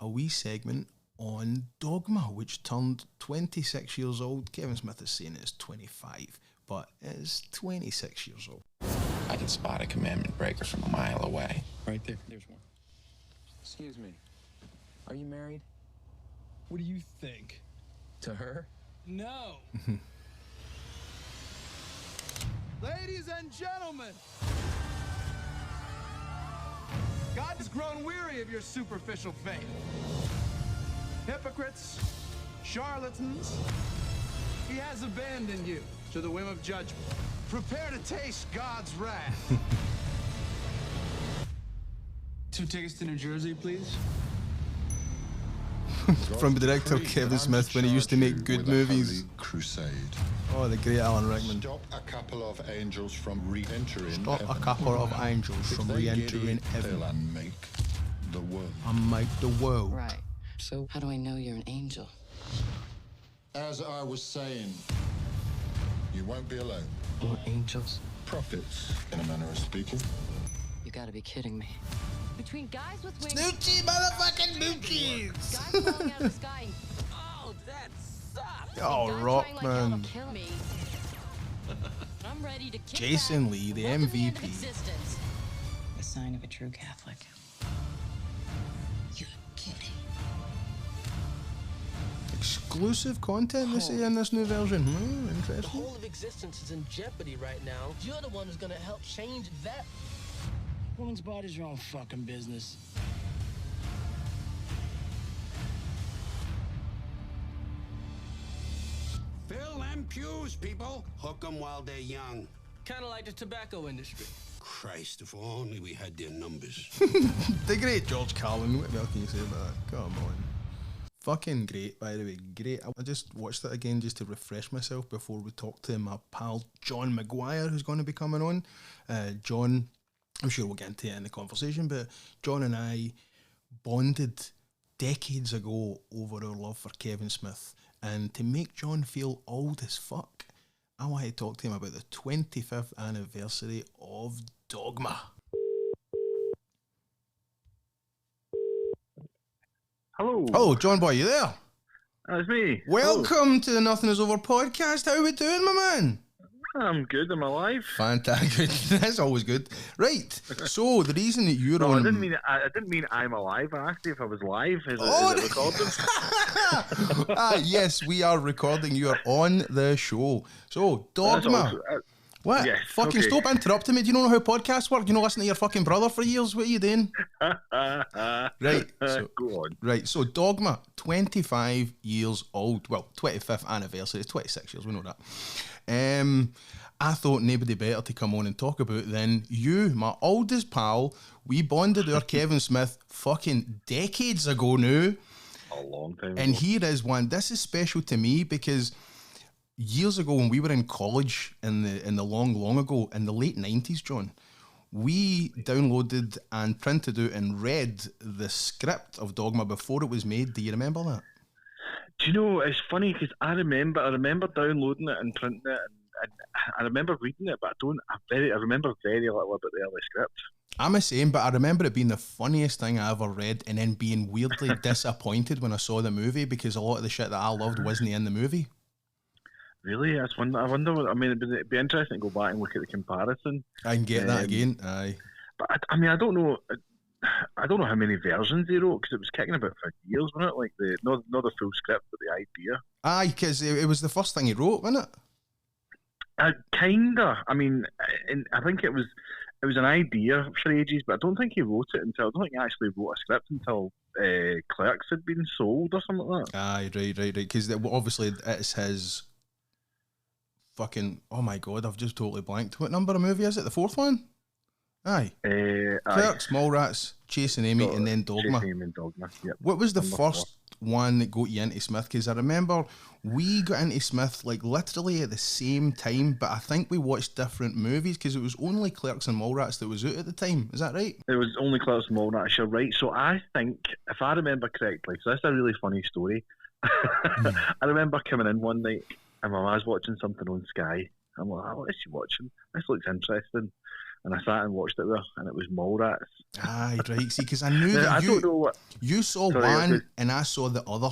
a wee segment on Dogma, which turned 26 years old. Kevin Smith is saying it's 25, but it's 26 years old. I can spot a commandment breaker from a mile away. Right there. There's one. Excuse me. Are you married? What do you think? To her? No. Ladies and gentlemen, God has grown weary of your superficial faith. Hypocrites, charlatans, he has abandoned you to the whim of judgment. Prepare to taste God's wrath. 2 tickets to New Jersey, please. from the director Kevin Smith when he used to make good movies. Crusade. Oh, the great Alan Rickman. Stop a couple of angels from re-entering. Stop a couple of angels from re-entering heaven. And make the world. And make the world. Right. So how do I know you're an angel? As I was saying, you won't be alone. More angels? Prophets, in a manner of speaking. You gotta be kidding me. Between guys with wings. Snoochie, motherfucking moochies! Guys falling out of the sky. Oh, that sucks. Oh, Rockman. Kill me. I'm ready to kick Jason Lee, the MVP. The sign of a true Catholic. You're kidding. Exclusive content they say in this new version. The Interesting. whole of existence is in jeopardy right now. You're the one who's gonna help change that. Women's bodies are all fucking business. Fill them pews, people. Hook them while they're young. Kind of like the tobacco industry. Christ, if only we had their numbers. The great George Carlin. What else can you say about that? Come on. Fucking great, by the way. Great. I just watched it again just to refresh myself before we talk to my pal John Maguire, who's going to be coming on. John, I'm sure we'll get into it in the conversation, but John and I bonded decades ago over our love for Kevin Smith. And to make John feel old as fuck, I want to talk to him about the 25th anniversary of Dogma. Hello. Hello, John Boy, you there? That's me. Welcome to the Nothing Is Over podcast. How we doing, my man? I'm good. I'm alive. Fantastic. That's always good. Right. So the reason that you're on... I didn't mean I'm alive. I asked you if I was live. Is it recording? Yes, we are recording. You are on the show. So, Dogma. What? Yes, fucking okay. Stop interrupting me. Do you know how podcasts work? You know, listen to your fucking brother for years. What are you doing? Right. So, go on. Right. So, Dogma, 25 years old. Well, 25th anniversary. It's 26 years. We know that. I thought nobody better to come on and talk about than you, my oldest pal. We bonded our Kevin Smith fucking decades ago now. A long time And ago. here is one. This is special to me because years ago when we were in college in the long ago, in the late 90s, John, we downloaded and printed out and read the script of Dogma before it was made. Do you remember that? Do you know, it's funny because I remember downloading it and printing it, and I remember reading it, but I remember very little about the early script. I'm the same, but I remember it being the funniest thing I ever read and then being weirdly disappointed when I saw the movie because a lot of the shit that I loved wasn't in the movie. Really? I wonder what, I mean, it'd be interesting to go back and look at the comparison. I can get that again, aye. But I mean, I don't know how many versions he wrote because it was kicking about for years, wasn't it? Like not the full script, but the idea. Aye, because it was the first thing he wrote, wasn't it? Kinda. I mean, I think it was an idea for ages, but I don't think he wrote it until. I don't think he actually wrote a script until Clerks had been sold or something like that. Aye, right. Because obviously it's his fucking. Oh my god, I've just totally blanked. What number of movie is it? The fourth one? Aye. Clerks, Mallrats, Chasing Amy, and then Dogma. Chasing Amy and Dogma. Yep. What was the Number first one that got you into Smith? Because I remember we got into Smith like literally at the same time, but I think we watched different movies because it was only Clerks and Mallrats that was out at the time. Is that right? It was only Clerks and Mallrats, you're right. So I think, if I remember correctly, so that's a really funny story. I remember coming in one night and my mum was watching something on Sky. I'm like, what is she watching? This looks interesting. And I sat and watched it there, and it was Mallrats. Aye, right. See, because I knew that you saw one and I saw the other.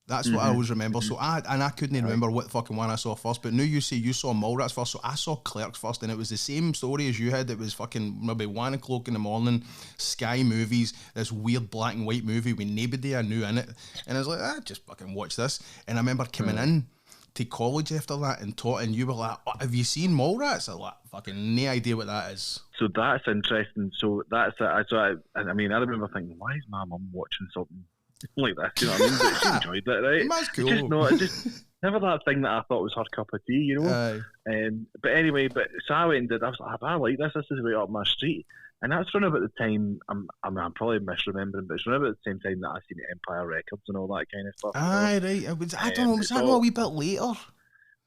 That's what I always remember. So I couldn't even remember what fucking one I saw first. But now you say you saw Mallrats first, so I saw Clerks first, and it was the same story as you had. It was fucking maybe 1 o'clock in the morning, Sky Movies, this weird black and white movie with nobody I knew in it, and I was like, just fucking watch this. And I remember coming in to college after that and taught, and you were like, have you seen Mallrats? I was like, fucking no idea what that is. So that's interesting. So that's it. I mean, I remember thinking, why is my mum watching something like that? You know what I mean? But she enjoyed it, right? That's cool. It's just never that thing that I thought was her cup of tea, you know? But anyway, so I went and did, I was like, I like this. This is right up my street. And that's around about the time, I'm probably misremembering, but it's around about the same time that I seen Empire Records and all that kind of stuff. Aye, right. I don't know, was that not a wee bit later?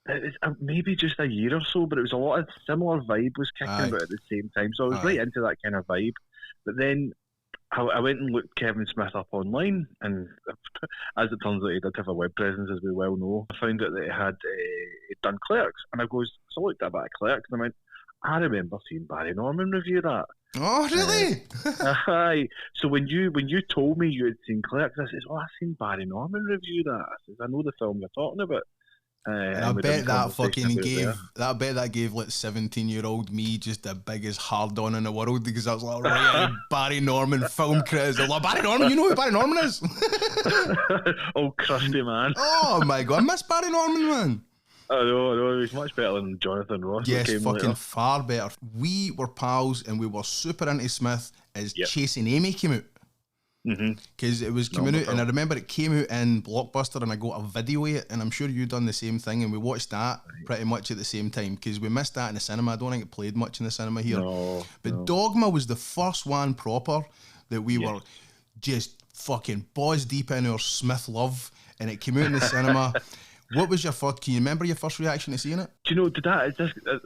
It was maybe just a year or so, but it was a lot of similar vibe was kicking about at the same time. So I was right into that kind of vibe. But then I went and looked Kevin Smith up online, and as it turns out, he did have a web presence, as we well know. I found out that he had he'd done Clerks, and I looked at that Clerks, and I went, I remember seeing Barry Norman review that. Oh, really? Aye. So when you told me you had seen Clerks, I said, "Oh, I've seen Barry Norman review that." I said, "I know the film you're talking about." And I bet that fucking gave like 17-year-old me just the biggest hard on in the world, because I was like, right, Barry Norman film critics. They're like, Barry Norman, you know who Barry Norman is? Oh, crusty man. Oh my god, I miss Barry Norman, man. I know, he's much better than Jonathan Ross. Yes, fucking later. far better. We were pals and we were super into Smith as Chasing Amy came out. Because it was coming out, and I remember it came out in Blockbuster, and I got a video of it, and I'm sure you done the same thing, and we watched that pretty much at the same time, because we missed that in the cinema. I don't think it played much in the cinema here. But Dogma was the first one proper that we were just fucking balls deep in our Smith love, and it came out in the cinema. What was your first? Can you remember your first reaction to seeing it? Do you know?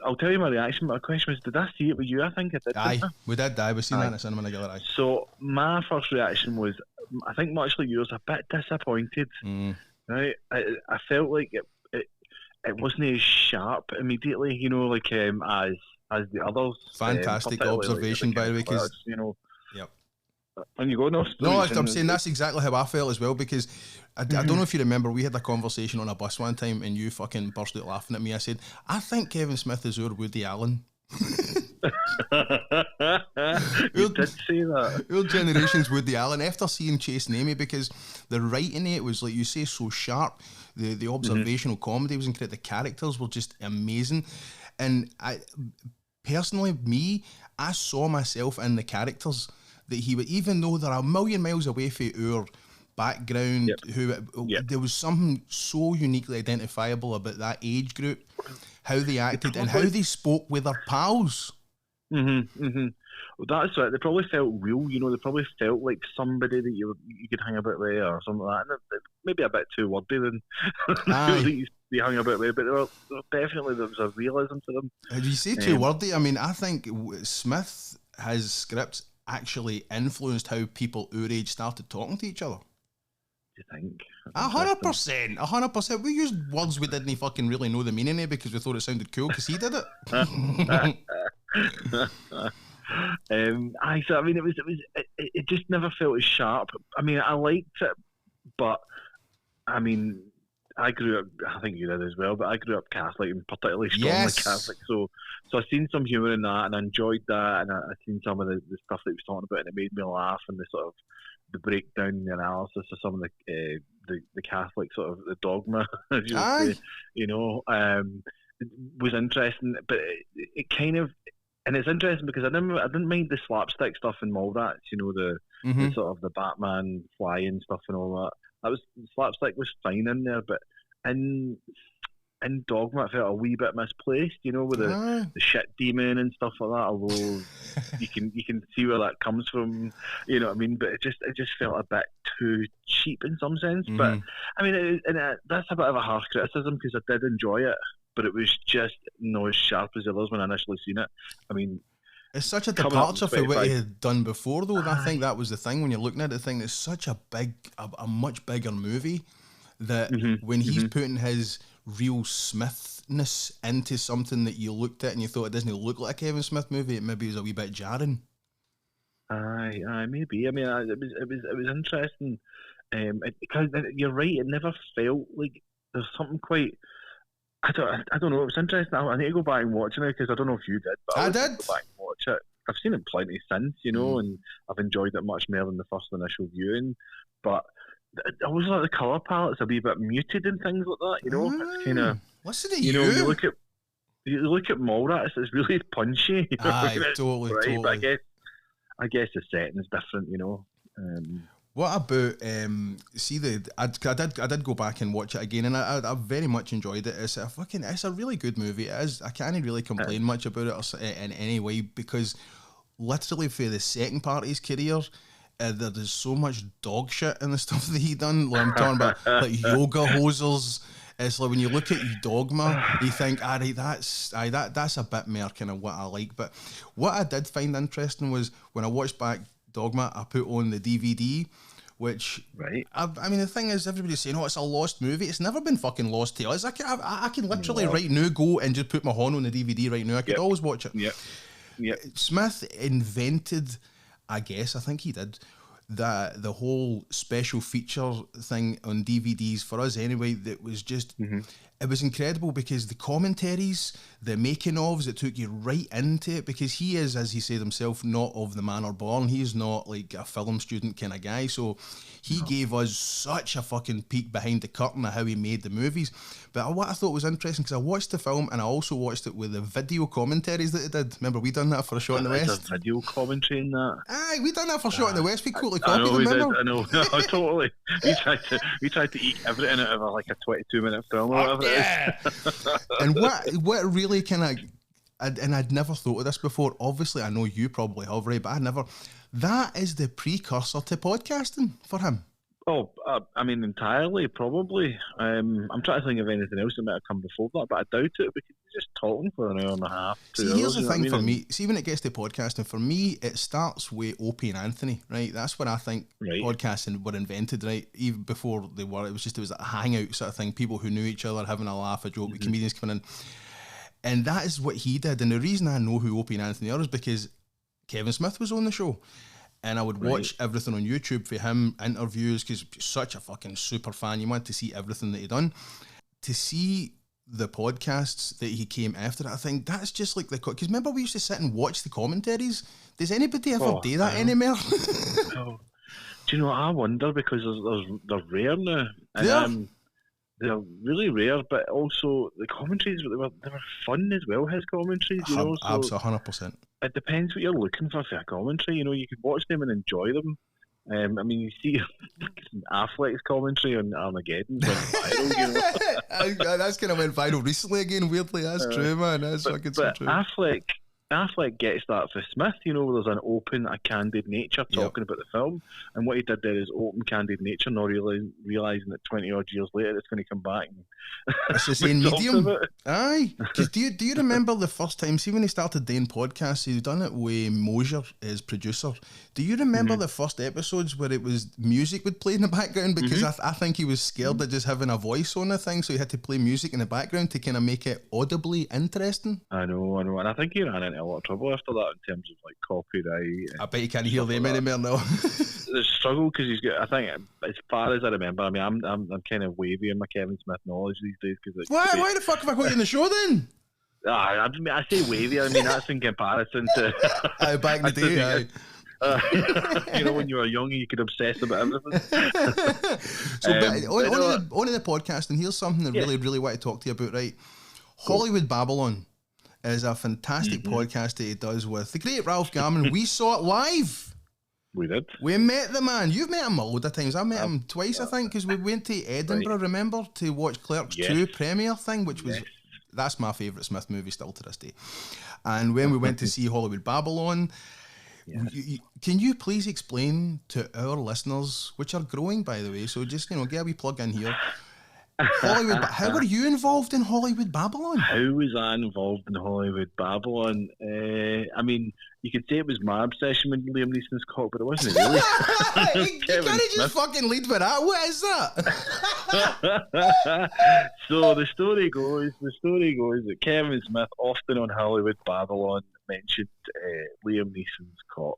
I'll tell you my reaction. My question was, did I see it with you? I think I did. Aye, we did. We seen that in the cinema together. Aye. So my first reaction was, I think much like yours, a bit disappointed. Right, I felt like it wasn't as sharp immediately. You know, like as the others. Fantastic observation, by the way, because you know. Yep. And you go, no, I'm saying that's exactly how I felt as well, because I don't know if you remember, we had a conversation on a bus one time and you fucking burst out laughing at me. I said, I think Kevin Smith is our Woody Allen. You did say that. Our generation's Woody Allen, after seeing Chasing Amy, because the writing in it was, like you say, so sharp. The observational comedy was incredible. The characters were just amazing. And I personally, I saw myself in the characters, that he would, even though they're a million miles away from our background, there was something so uniquely identifiable about that age group, how they acted and how they spoke with their pals. Well, that's right. They probably felt real, you know. They probably felt like somebody that you could hang about with or something like that. And maybe a bit too wordy than you hung about with, but definitely there was a realism to them. Did you say too wordy? I mean, I think Smith, his scripts actually influenced how people our age started talking to each other. Do you think? 100%. 100%. We used words we didn't fucking really know the meaning of because we thought it sounded cool because he did it. So I mean, it just never felt as sharp. I mean, I liked it, but I mean, I grew up, I think you did as well, but I grew up Catholic and particularly strongly Catholic. So I seen some humour in that and I enjoyed that, and I seen some of the stuff that he was talking about and it made me laugh, and the sort of the breakdown and the analysis of some of the Catholic sort of the dogma, as you would say, you know, was interesting, but it kind of, and it's interesting because I didn't mind the slapstick stuff in Mallrats, you know, the sort of the Batman flying stuff and all that. That was, slapstick was fine in there, but in Dogma it felt a wee bit misplaced, you know, with the shit demon and stuff like that. Although you can see where that comes from, you know what I mean. But it just felt a bit too cheap in some sense. But I mean, that's a bit of a harsh criticism because I did enjoy it, but it was just not as sharp as the others when I initially seen it. I mean, it's such a departure from what he had done before, though. And I think that was the thing when you're looking at it. I think it's such a much bigger movie that when he's putting his real Smithness into something that you looked at and you thought it doesn't look like a Kevin Smith movie, it maybe is a wee bit jarring. Aye, maybe. I mean, it was interesting because you're right. It never felt like there's something quite. I don't know. It was interesting. I need to go back and watch it because I don't know if you did, but I did go back and watch it. I've seen it plenty since, you know, and I've enjoyed it much more than the first initial viewing. But I always like the colour palettes a wee bit muted and things like that, you know. It's kind of, listen to you know, you look at Mallrats, it's really punchy. You know? Aye, totally, right? totally. But I guess the setting is different, you know. What about I did go back and watch it again, and I very much enjoyed it. It's a really good movie. It is. I can't really complain much about it in any way because literally for the second part of his career, there is so much dog shit in the stuff that he done. Like, I'm talking about like yoga hosers. It's like when you look at Dogma, you think, right, that's a bit more kind of what I like. But what I did find interesting was when I watched back Dogma, I put on the DVD, which, I mean, the thing is, everybody's saying, oh, it's a lost movie. It's never been fucking lost to us. I can literally right now go and just put my horn on the DVD right now. I could always watch it. Yep. Smith invented, I think he did, the whole special feature thing on DVDs for us anyway. That was just it was incredible, because the commentaries, the making ofs, it took you right into it, because he is, as he said himself, not of the manor born. He's not like a film student kind of guy, so he gave us such a fucking peek behind the curtain of how he made the movies. But what I thought was interesting, because I watched the film and I also watched it with the video commentaries that he did. Remember, we done that for A Shot in the West? There's a video commentary in that. Aye, we done that for A Shot in the West. We coolly copied them, remember? I know, totally. We tried to eat everything out of like a 22-minute film or whatever it is. And what really kind of, and I'd never thought of this before. Obviously, I know you probably have, right? But I never. That is the precursor to podcasting for him. Oh, I mean, entirely, probably. I'm trying to think of anything else that might have come before that, but I doubt it, because he's just talking for an hour and a half. See, here's the thing for me. See, when it gets to podcasting, for me, it starts with Opie and Anthony, right? That's when I think podcasting were invented, right? Even before they were, it was a hangout sort of thing. People who knew each other, having a laugh, a joke, with comedians coming in. And that is what he did. And the reason I know who Opie and Anthony are is because Kevin Smith was on the show. And I would watch everything on YouTube for him, interviews, because he's such a fucking super fan. You want to see everything that he done. To see the podcasts that he came after, I think that's just like the... Because remember, we used to sit and watch the commentaries? Does anybody ever do that anymore? Do you know, I wonder, because they're rare now. And, they're really rare, but also the commentaries, they were fun as well, his commentaries, you know. So absolutely, 100%. It depends what you're looking for a commentary, you know. You could watch them and enjoy them. I mean, you see Affleck's commentary on Armageddon went viral, you know. That's kind of went viral recently again, weirdly. That's true, man. That's fucking so true. Affleck gets that for Smith, you know, where there's an open, a candid nature talking about the film, and what he did there is open, candid nature, not really realising that 20 odd years later it's going to come back. It's the same medium. Aye. Do you remember the first time, see when he started doing podcasts, he done it with Mosier as producer. Do you remember the first episodes where it was music would play in the background? Because I think he was scared of just having a voice on the thing, so he had to play music in the background to kind of make it audibly interesting. I know, and I think he ran into a lot of trouble after that in terms of like copyright. I bet you can't hear them anymore now. There's struggle because he's got. I think, as far as I remember, I mean, I'm kind of wavy in my Kevin Smith knowledge these days. Because why the fuck have I got you in the show then? I say wavy. I mean that's in comparison to back in the day. You know, when you were young, you could obsess about everything. So, on the podcast, and here's something that really want to talk to you about. Right, Hollywood Babylon is a fantastic podcast that he does with the great Ralph Garman. We saw it live. We did. We met the man. You've met him a load of times. I met him twice, I think, because we went to Edinburgh, remember, to watch Clerks 2 premiere thing, which was, that's my favourite Smith movie still to this day. And when we went to see Hollywood Babylon, can you please explain to our listeners, which are growing, by the way, so just, you know, get a wee plug in here. Hollywood. How were you involved in Hollywood Babylon? How was I involved in Hollywood Babylon? I mean, you could say it was my obsession with Liam Neeson's cock, but it wasn't really. You can't just fucking lead with that. What is that? So the story goes that Kevin Smith, often on Hollywood Babylon, mentioned Liam Neeson's cock.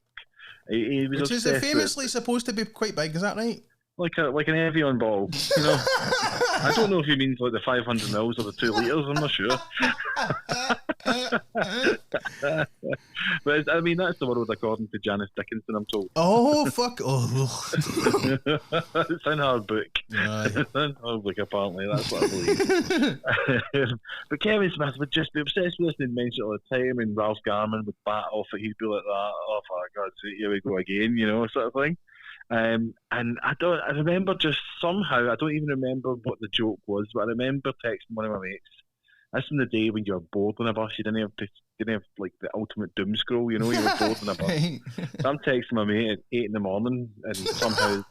He was which is famously supposed to be quite big, is that right? Like an Evian bottle, you know. I don't know if he means like the 500 mils or the 2 litres, I'm not sure. But I mean, that's the world according to Janice Dickinson, I'm told. Oh, fuck. Oh. It's in her book. It's in her book, apparently. That's what I believe. But Kevin Smith would just be obsessed with listening to mention all the time, and Ralph Garman would bat off it. He'd be like that, oh, for God's sake, here we go again, you know, sort of thing. And I remember just somehow, I don't even remember what the joke was, but I remember texting one of my mates This in the day when you were bored on a bus, you didn't have like the ultimate doom scroll, you know, you were bored on a bus. So I'm texting my mate at 8 in the morning, and somehow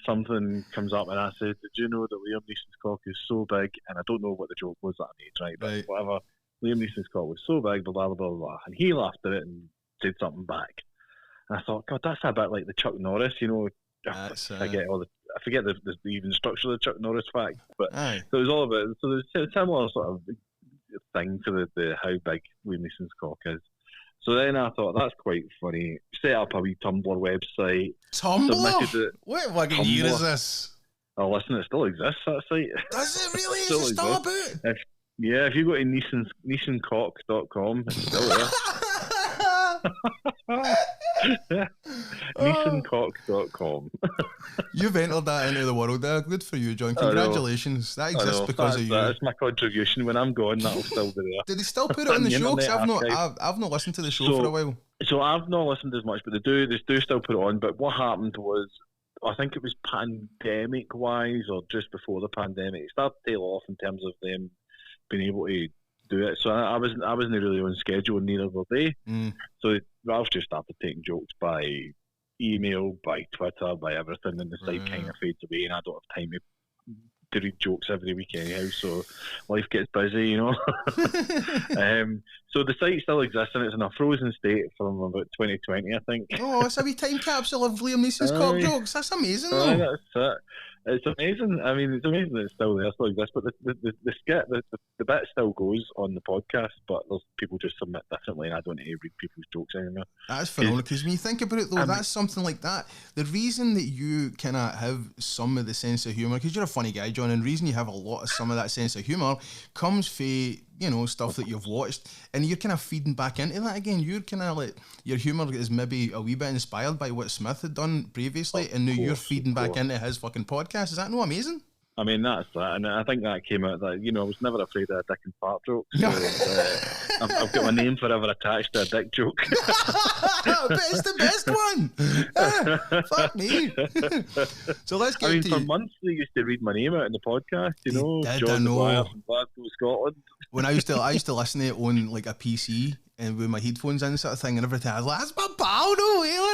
something comes up, and I said, "Did you know that Liam Neeson's cock is so big?" And I don't know what the joke was that I made, right? But whatever. Liam Neeson's cock was so big, blah blah blah blah, and he laughed at it and said something back. And I thought, God, that's a bit like the Chuck Norris, you know. I forget the even structure of the Chuck Norris fact, but so it was all about. So there's a similar sort of thing to the how big Liam Neeson's cock is. So then I thought, that's quite funny. Set up a wee Tumblr website. Tumblr? What fucking year is this? Oh, listen, it still exists, that site. Does it really? Is it still about? If you go to neesoncock.com, it's still there. Neesoncock.com. You've entered that into the world there. Good for you, John. Congratulations. That exists because of you. That's my contribution. When I'm gone, that'll still be there. Did they still put it on the show? Because I've not listened to the show for a while. So I've not listened as much, but they do still put it on. But what happened was, I think it was pandemic-wise or just before the pandemic, it started to tail off in terms of them being able to do it. So I wasn't really on schedule, neither were they. So Ralph just started taking jokes by email, by Twitter, by everything, and the site kind of fades away, and I don't have time to read jokes every week anyhow, so life gets busy, you know. So the site still exists, and it's in a frozen state from about 2020, I think. Oh, it's a wee time capsule of Liam Neeson's cock jokes. That's amazing, though. That's it. It's amazing. I mean, it's amazing that it's still there, still exists. But the skit, the bit still goes on the podcast, but there's people just submit differently, and I don't need to read people's jokes anymore. That's phenomenal, because when you think about it, though, that's something like that. The reason that you kind of have some of the sense of humour, because you're a funny guy, John, and the reason you have a lot of some of that sense of humour comes from, you know, stuff that you've watched, and you're kind of feeding back into that again. You're kind of like, your humour is maybe a wee bit inspired by what Smith had done previously, and now you're feeding back into his fucking podcast. Is that no amazing? I mean, that's that, and I think that came out that, you know, I was never afraid of a dick and fart joke. So, I've got my name forever attached to a dick joke. But it's the best one. Fuck me. So let's get for months they used to read my name out in the podcast, you know. John Maguire from Glasgow, Scotland. When I used to listen to it on like a PC and with my headphones in, sort of thing, and every time I was like, that's my pal, no way with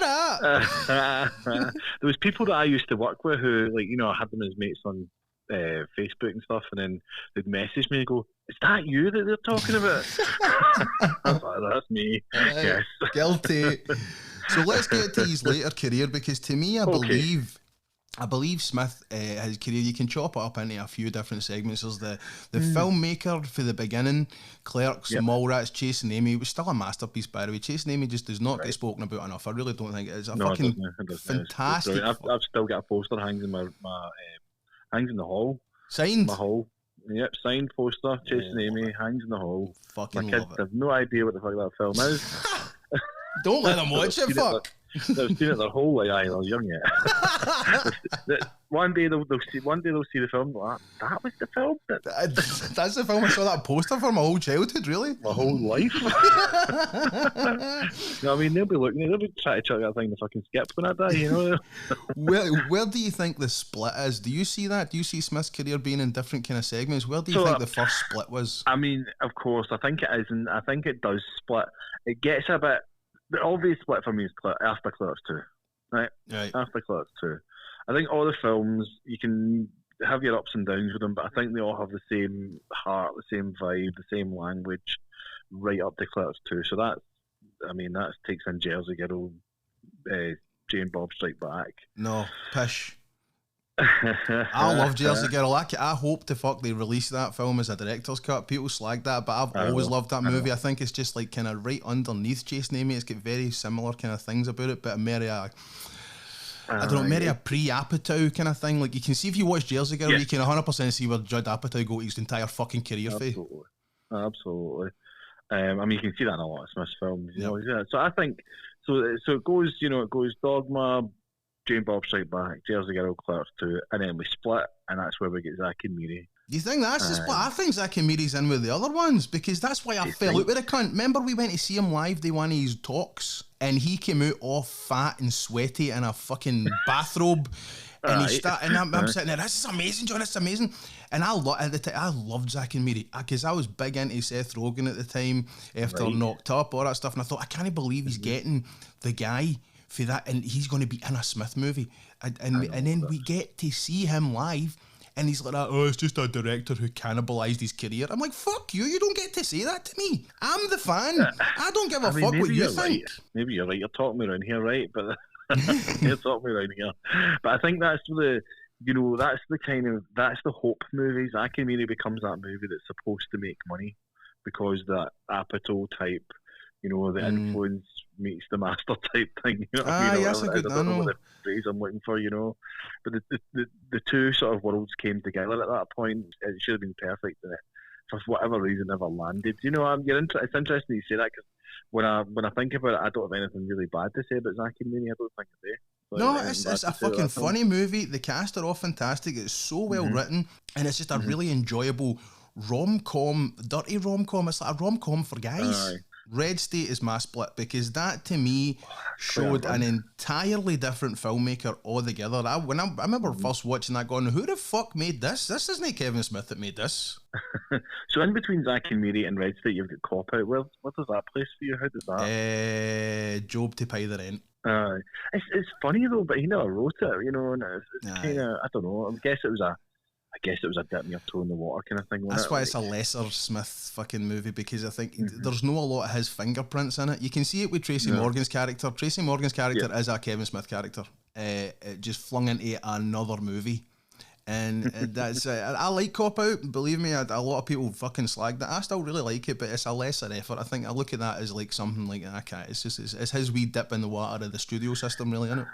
that. There was people that I used to work with who, like, you know, I had them as mates on Facebook and stuff, and then they'd message me and go, "Is that you that they're talking about?" I was like, that's me. Yes. Guilty. So let's get to his later career, because to me, I believe Smith, his career, you can chop it up into a few different segments. There's the filmmaker for the beginning, Clerks, Mallrats, Chasing Amy. It was still a masterpiece, by the way. Chasing Amy just does not get spoken about enough. I really don't think it is. Fucking fantastic. I've still got a poster hangs in my hangs in the hall. Signed? My hall. Yep, signed poster, Chasing Amy, hangs in the hall. Fucking my kids have no idea what the fuck that film is. Don't let them watch it, fuck. They've seen it their whole life. They're young yet. One day they'll see the film. Like, that was the film. That's the film I saw that poster for my whole childhood. Really, my whole life. You know, I mean, they'll be trying to chuck that thing to fucking skip when I die. You know. Where do you think the split is? Do you see that? Do you see Smith's career being in different kind of segments? Where do you think the first split was? I mean, of course, I think it is, and I think it does split. It gets a bit. The obvious split for me is after Clerks 2, right? After Clerks 2. I think all the films, you can have your ups and downs with them, but I think they all have the same heart, the same vibe, the same language, right up to Clerks 2. So that takes in Jersey Girl, Jane Bob Strike Back. No, pish. I love Jersey Girl. I hope to fuck they release that film as a director's cut. People slag that, but I've always loved that movie. I think it's just like kind of right underneath Chasing Amy. It's got very similar kind of things about it, but maybe a pre-Apatow kind of thing. Like, you can see if you watch Jersey Girl, you can 100% see where Judd Apatow got his entire fucking career for. Absolutely. I mean, you can see that in a lot of Smith's films. You know? Yeah. So I think so. It goes. You know, it goes Dogma, Jane Bob Strike Back, Jersey Girl, Clerks 2, and then we split, and that's where we get Zack and Miri. Do you think that's the split? I think Zack and Miri's in with the other ones, because that's why I fell out with the cunt. Remember we went to see him live, they one of his talks, and he came out all fat and sweaty in a fucking bathrobe, and I'm sitting there, this is amazing, John, this is amazing. And I loved Zack and Miri, because I was big into Seth Rogen at the time, after Knocked Up, all that stuff, and I thought, I can't believe he's getting the guy for that, and he's going to be in a Smith movie. And then we get to see him live, and he's like, oh, it's just a director who cannibalized his career. I'm like, fuck you don't get to say that to me. I'm the fan. I don't give a fuck what you think. Right. Maybe you're right, you're talking me around here, right? But you're talking me around here. But I think that's that's the hope movie. Zack and Miri becomes that movie that's supposed to make money, because that Apatow type, the influence meets the master type thing. You know what I mean? Yes, I don't know what the phrase I'm looking for, But the two sort of worlds came together at that point. It should have been perfect, and it, for whatever reason, never landed. It's interesting you say that, because when I think about it, I don't have anything really bad to say about Zack and Miri. I don't think I do. No, it's a fucking funny movie. The cast are all fantastic. It's so well written, and it's just a really enjoyable rom-com, dirty rom-com. It's like a rom-com for guys. Red State is my split, because that to me showed an entirely different filmmaker altogether. I remember first watching that going, who the fuck made this? This isn't Kevin Smith that made this. So in between Zack and Miri and Red State, you've got Cop Out. Where does that place for you? How does that? Job to pay the rent. It's funny though, but he never wrote it, and it's kind of, I don't know. I guess it was a dip in your toe in the water kind of thing. That's why it's a lesser Smith fucking movie, because I think there's no a lot of his fingerprints in it. You can see it with Tracy Morgan's character. Tracy Morgan's character is a Kevin Smith character, just flung into another movie. And that's I like Cop Out, believe me. A lot of people fucking slagged it. I still really like it, but it's a lesser effort. I think I look at that as like something like, okay, it's his wee dip in the water of the studio system, really, isn't it?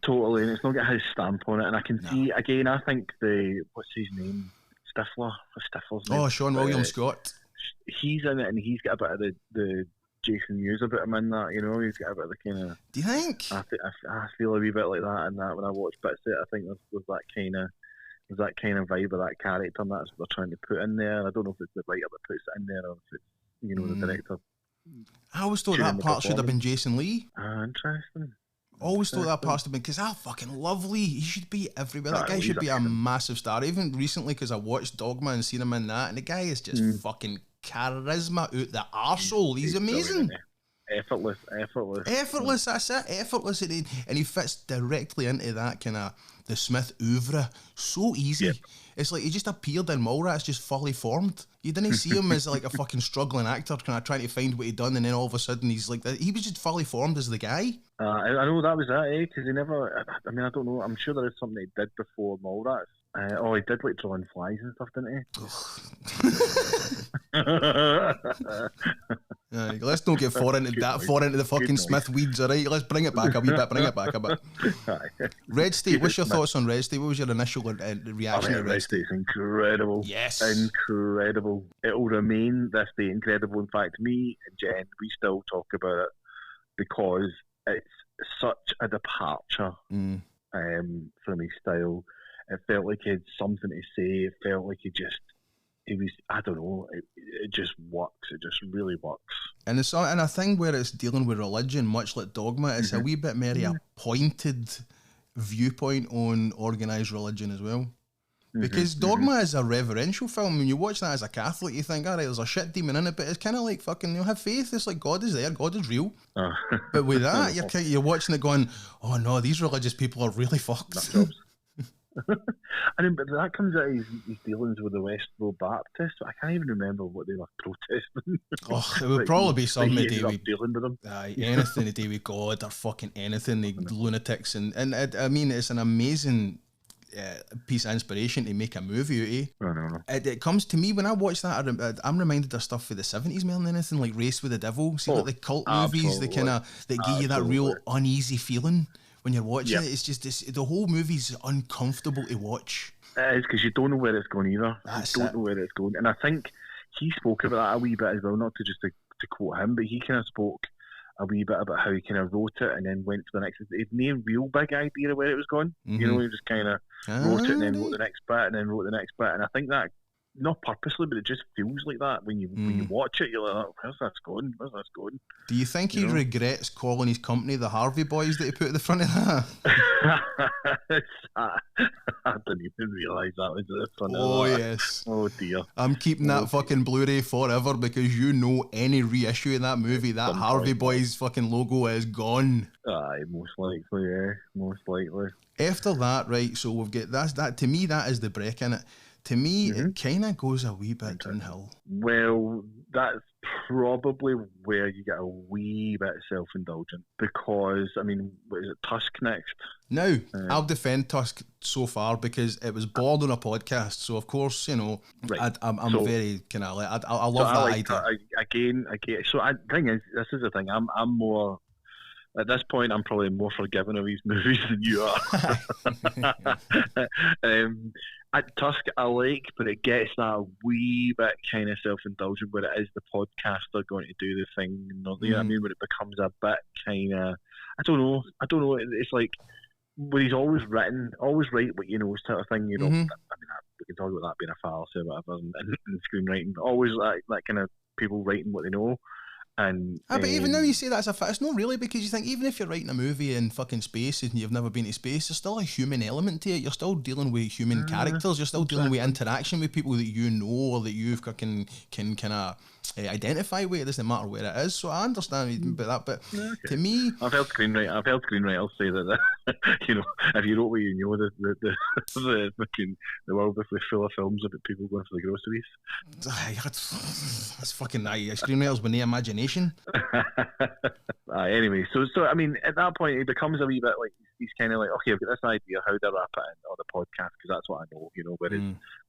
Totally, and it's not got his stamp on it. And I can see again. I think what's his name, Stifler's name. Oh, Sean William Scott. He's in it, and he's got a bit of the Jason Mewes about him in that. He's got a bit of the kind of. Do you think? I feel a wee bit like that in that when I watch bits of it. I think there's that kind of vibe of that character, and that's what they're trying to put in there. I don't know if it's the writer that puts it in there, or if it's the director. I always thought that part should have been Jason Lee. Interesting. Always thought that part should have been, because how fucking lovely. He should be everywhere. That guy should be a massive star. Even recently, because I watched Dogma and seen him in that, and the guy is just fucking charisma out the arsehole. He's amazing. Effortless. That's it. Effortless. And he fits directly into that kind of the Smith oeuvre so easy. Yep. It's like he just appeared in Mallrats just fully formed. You didn't see him as like a fucking struggling actor kind of trying to find what he'd done, and then all of a sudden he's like that. He was just fully formed as the guy. I know that was that, because he never, I mean, I don't know, I'm sure there is something he did before Mallrats. He did like drawing flies and stuff, didn't he? Let's not get far into the fucking Smith weeds, alright? Let's bring it back a wee bit. Red State, what's your thoughts on Red State? What was your initial reaction to Red State? State's incredible. Yes. Incredible. It will remain this day incredible. In fact, me and Jen, we still talk about it because it's such a departure from his style. It felt like he had something to say. It felt like he was, I don't know, it just works. It just really works. And it's a thing where it's dealing with religion, much like Dogma. It's a wee bit more a pointed viewpoint on organised religion as well. Because Dogma is a reverential film. When you watch that as a Catholic, you think, all right, there's a shit demon in it, but it's kind of like fucking, have faith. It's like God is there, God is real. But with that, you're watching it going, oh no, these religious people are really fucked. I mean, but that comes out of his dealings with the Westville Baptists. I can't even remember what they were protesting. It would probably be something to do with dealing with them. Anything to do with God or fucking anything, the lunatics. And I mean, it's an amazing piece of inspiration to make a movie out of. It comes to me when I watch that, I'm reminded of stuff for the 70s more than anything, like Race with the Devil. See, like the cult movies, the kind of that give you that real uneasy feeling when you're watching it. It's just the whole movie's uncomfortable to watch. It is, because you don't know where it's going either. You don't know where it's going, and I think he spoke about that a wee bit as well. Not to just to quote him, but he kind of spoke a wee bit about how he kind of wrote it and then went to the next. He had no real big idea of where it was going. You know, he just kind of wrote it and then wrote the next bit and then wrote the next bit. And I think that not purposely, but it just feels like that when you watch it. You're like, where's this going? Where's this going? Do you think he regrets calling his company the Harvey Boys that he put at the front of that? I didn't even realise that was at the front Oh, of that. yes. Oh, dear. I'm keeping that fucking Blu-ray forever because any reissue of that movie, that Harvey Boys fucking logo is gone. Aye, most likely, yeah. Most likely. After that, right, so we've got that. To me, that is the break in it. To me, it kind of goes a wee bit downhill. Well, that's probably where you get a wee bit self-indulgent because, I mean, what is it, Tusk next? Now, I'll defend Tusk so far because it was born on a podcast. So, of course, you know, right. I'm very kind of like, I love that idea. Again, so the thing is, this is the thing, I'm more... At this point, I'm probably more forgiving of these movies than you are. At Tusk, I like, but it gets that wee bit kind of self-indulgent where it is the podcaster going to do the thing. You know what I mean? Where it becomes a bit kind of, I don't know. It's like where he's always write what you know type of thing. You know, I mean, we can talk about that being a fallacy or whatever in screenwriting. But always that kind of people writing what they know. And but even now you say that's a fact, it's not really, because you think even if you're writing a movie in fucking space and you've never been to space, there's still a human element to it. You're still dealing with human characters. You're still dealing with interaction with people that you know or that you can kind of identify with. It doesn't matter where it is. So I understand about that, but to me, I've heard screenwriters say that you know, if you wrote what you know, the world would be full of films about people going for the groceries. That's fucking screenwriters with no imagination. Anyway, so I mean, at that point, it becomes a wee bit like he's kind of like, okay, I've got this idea, how do I wrap it in on the podcast, because that's what I know, you know. Whereas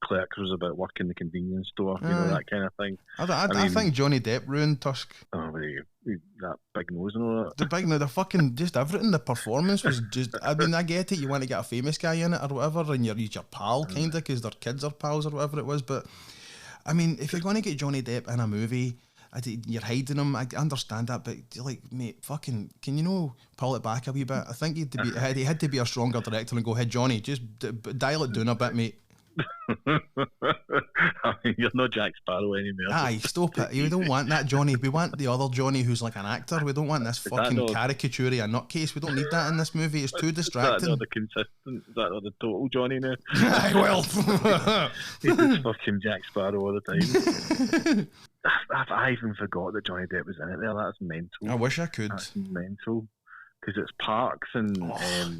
Clerks was about working the convenience store, you know, that kind of thing. I think Johnny Depp ruined Tusk. Oh, that big nose and all that. The fucking just everything. The performance was just. I mean, I get it. You want to get a famous guy in it or whatever, and you're your pal kind of because their kids are pals or whatever it was. But I mean, if you're going to get Johnny Depp in a movie, you're hiding him. I understand that, but like, mate, fucking, can you pull it back a wee bit? I think he had to be a stronger director and go, hey, Johnny, just dial it down a bit, mate. I mean, you're not Jack Sparrow anymore. Aye, stop it. We don't want that Johnny. We want the other Johnny who's like an actor. We don't want this fucking caricature of a nutcase. We don't need that in this movie. It's too distracting. Is that not the consistent? Is that not the total Johnny now? Aye, well. He's just fucking Jack Sparrow all the time. I even forgot that Johnny Depp was in it there. That's mental. I wish I could. That's mental. Because it's Parks and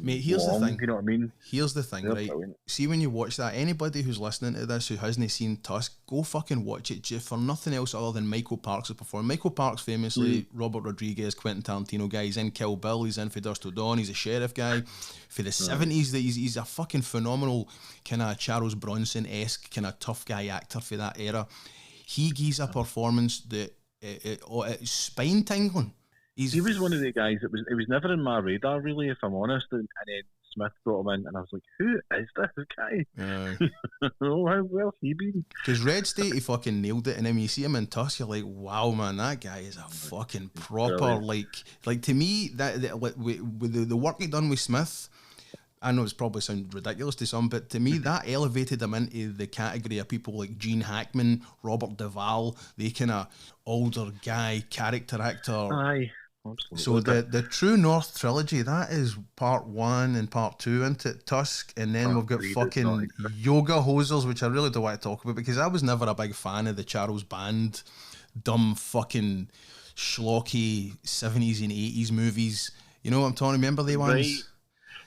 mate, here's Wong, the thing. You know what I mean? Here's the thing, right? Brilliant. See, when you watch that, anybody who's listening to this who hasn't seen Tusk, go fucking watch it just for nothing else other than Michael Parks' performance. Michael Parks, famously, Robert Rodriguez, Quentin Tarantino guy. He's in Kill Bill. He's in For Dusk Till Dawn. He's a sheriff guy. For the 70s, he's a fucking phenomenal kind of Charles Bronson-esque kind of tough guy actor for that era. He gives a performance that it's spine-tingling. He was one of the guys that was never in my radar, really, if I'm honest. And then Smith brought him in, and I was like, who is this guy? Where's he been? Because Red State, he fucking nailed it, and then when you see him in Tusk, you're like, wow, man, that guy is a fucking proper, like to me, with the work he done with Smith, I know it's probably sound ridiculous to some, but to me, that elevated him into the category of people like Gene Hackman, Robert Duvall, the kind of older guy, character actor. Aye. Absolutely. So the True North trilogy, that is part 1 and part 2 into Tusk, and then we've got fucking Yoga Hosers, which I really don't want to talk about because I was never a big fan of the Charles Band, dumb fucking schlocky 70s and 80s movies. You know what I'm talking? Remember they ones? Right.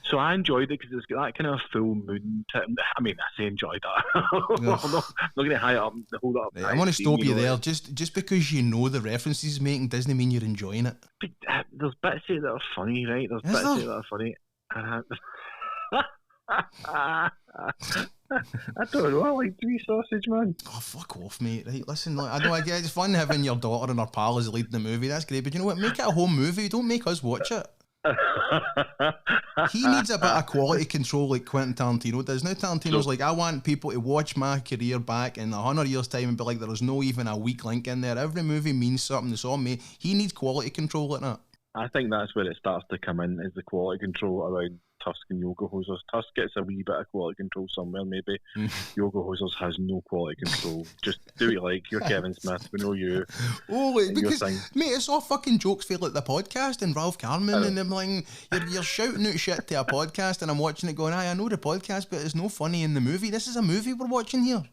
So I enjoyed it because it's got that kind of full moon. I mean, I say enjoyed that. I'm not going to hold it up. Right, I want to stop you there. Just because you know the references he's making doesn't mean you're enjoying it. But, there's bits of it that are funny, right? There's bits of it that are funny. I don't know. I like Three Sausage Man. Oh, fuck off, mate. Right, listen, I know I get it's fun having your daughter and her pal as leading the movie. That's great, but you know what? Make it a home movie. Don't make us watch it. He needs a bit of quality control like Quentin Tarantino does. Now Tarantino's like, I want people to watch my career back in 100 years' time and be like, there's no even a weak link in there. Every movie means something. It's all me. He needs quality control like that. I think that's where it starts to come in, is the quality control around Tusk and Yoga Hosers. Tusk gets a wee bit of quality control somewhere, maybe. Yoga Hosers has no quality control. Just do what you like. You're Kevin Smith. We know you. Oh, wait, because, mate, it's all fucking jokes for like the podcast and Ralph Carman and them like, you're shouting out shit to a podcast and I'm watching it going, I know the podcast, but it's no funny in the movie. This is a movie we're watching here.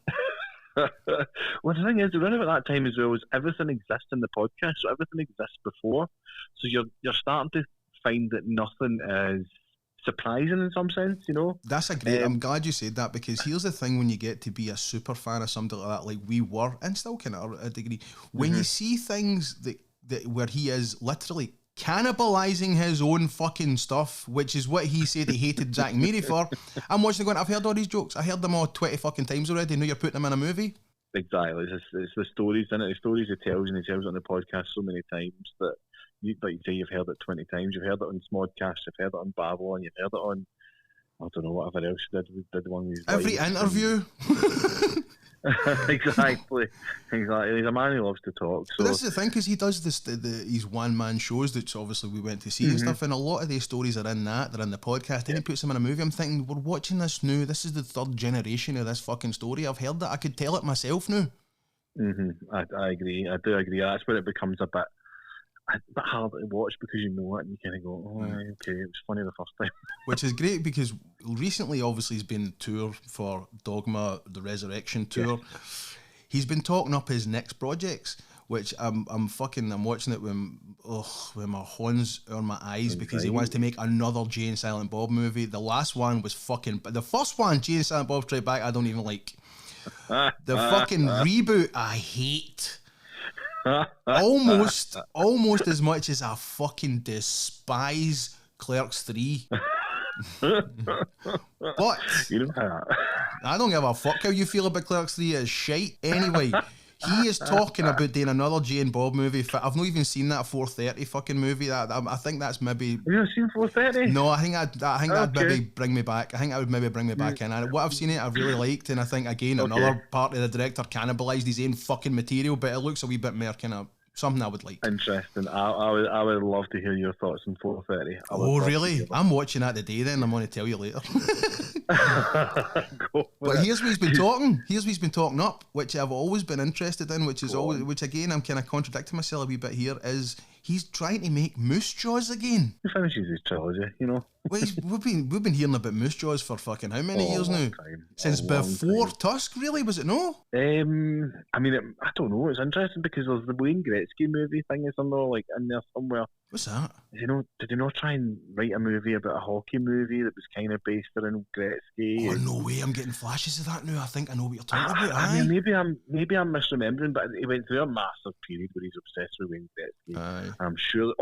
Well, the thing is, around about that time as well, is everything exists in the podcast, so everything exists before. So you're starting to find that nothing is surprising in some sense, you know. That's a great. I'm glad you said that, because here's the thing: when you get to be a super fan of something like that, like we were, and still kind of a degree, when you see things that where he is literally cannibalizing his own fucking stuff, which is what he said he hated Zack and Miri for. I'm watching it going, I've heard all these jokes. I heard them all 20 fucking times already. Now you're putting them in a movie. Exactly. It's the stories in it. The stories he tells, and he tells it on the podcast so many times that you say you've heard it 20 times. You've heard it on Smodcast. You've heard it on Babylon. You've heard it on, I don't know, whatever else you did one of these. Every interview. Exactly. He's a man who loves to talk. So. But that's the thing, because he does these one-man shows that obviously we went to see and stuff, and a lot of these stories are in that, they're in the podcast, and he puts them in a movie. I'm thinking, we're watching this now, this is the third generation of this fucking story. I've heard that, I could tell it myself now. I agree, I do agree. That's where it becomes a bit hard to watch, because you know it and you kind of go, oh, okay, it was funny the first time. Which is great, because recently obviously he's been tour for Dogma, the Resurrection tour. Yeah. He's been talking up his next projects, which I'm watching it with my horns on my eyes, because he wants to make another Jay and Silent Bob movie. The last one was the first one, Jay and Silent Bob Strike Back, I don't even like. The fucking reboot, I hate. Almost as much as I fucking despise Clerks 3. But you know, I don't give a fuck how you feel about Clerks 3. It's shite. Anyway, he is talking about doing another Jay and Bob movie. I've not even seen that 4:30 fucking movie. I think that's maybe. Have you not seen 4:30? No, I think that'd maybe bring me back. I think that would maybe bring me back in. And what I've seen I've really liked, and I think again another part of the director cannibalised his own fucking material, but it looks a wee bit more kind of something I would like. Interesting. I would love to hear your thoughts on 4:30. Oh really? I'm watching that today. Then I'm going to tell you later. But here's what he's been talking. Here's what he's been talking up, which I've always been interested in, which again I'm kind of contradicting myself a wee bit here, is he's trying to make Moose Jaws again. He finishes his trilogy, you know. Well, we've been hearing about Moose Jaws for fucking how many years now? Since before Tusk, really, was it no? I mean, I don't know. It's interesting because there's the Wayne Gretzky movie thing is somewhere like in there somewhere. What's that? Did they not try and write a movie about a hockey movie that was kind of based around Gretzky? Oh no way! I'm getting flashes of that now. I think I know what you're talking about. I mean, maybe I'm misremembering, but he went through a massive period where he's obsessed with Wayne Gretzky. Aye. I'm sure.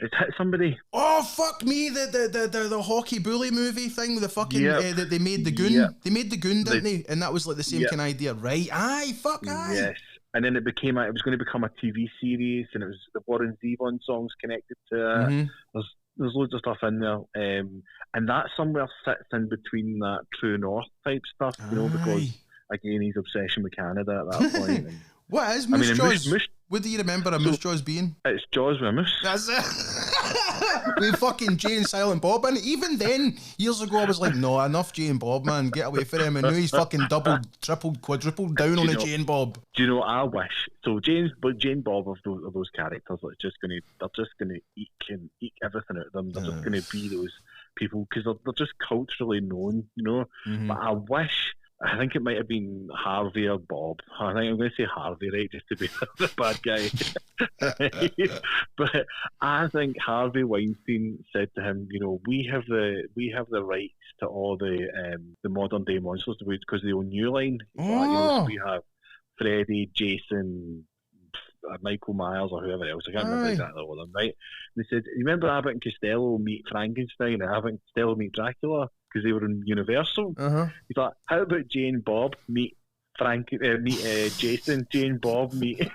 It hit somebody. Oh fuck me! The hockey bully movie thing. The fucking that they made the goon. Yep. They made the goon, didn't they? And that was like the same kind of idea, right? Aye, fuck aye. Yes. And then it was going to become a TV series, and it was the Warren Zevon songs connected to it. Mm-hmm. There's loads of stuff in there, and that somewhere sits in between that True North type stuff, you know, because again his obsession with Canada at that point. And, what is Moose Jaws? What do you remember Moose Jaws being? It's Jaws with a moose. That's it. With fucking Jay and Silent Bob in it. Even then, years ago, I was like, no, enough Jay and Bob, man. Get away from him. And now he's fucking doubled, tripled, quadrupled down on the Jay and Bob. Do you know what I wish? So Jay and Bob are those characters that they're just gonna eke everything out of them. They're just gonna be those people because they're just culturally known, you know. Mm-hmm. But I think it might have been Harvey or Bob. I think I'm going to say Harvey, right, just to be the bad guy. But I think Harvey Weinstein said to him, you know, we have the rights to all the modern day monsters because they own New Line. You know, so we have Freddy, Jason, Michael Myers or whoever else. I can't remember exactly all of them, right? And they said, you remember Abbott and Costello meet Frankenstein and Abbott and Costello meet Dracula? Because they were in Universal. He thought, how about Jay and Bob meet Jason? Jay and Bob meet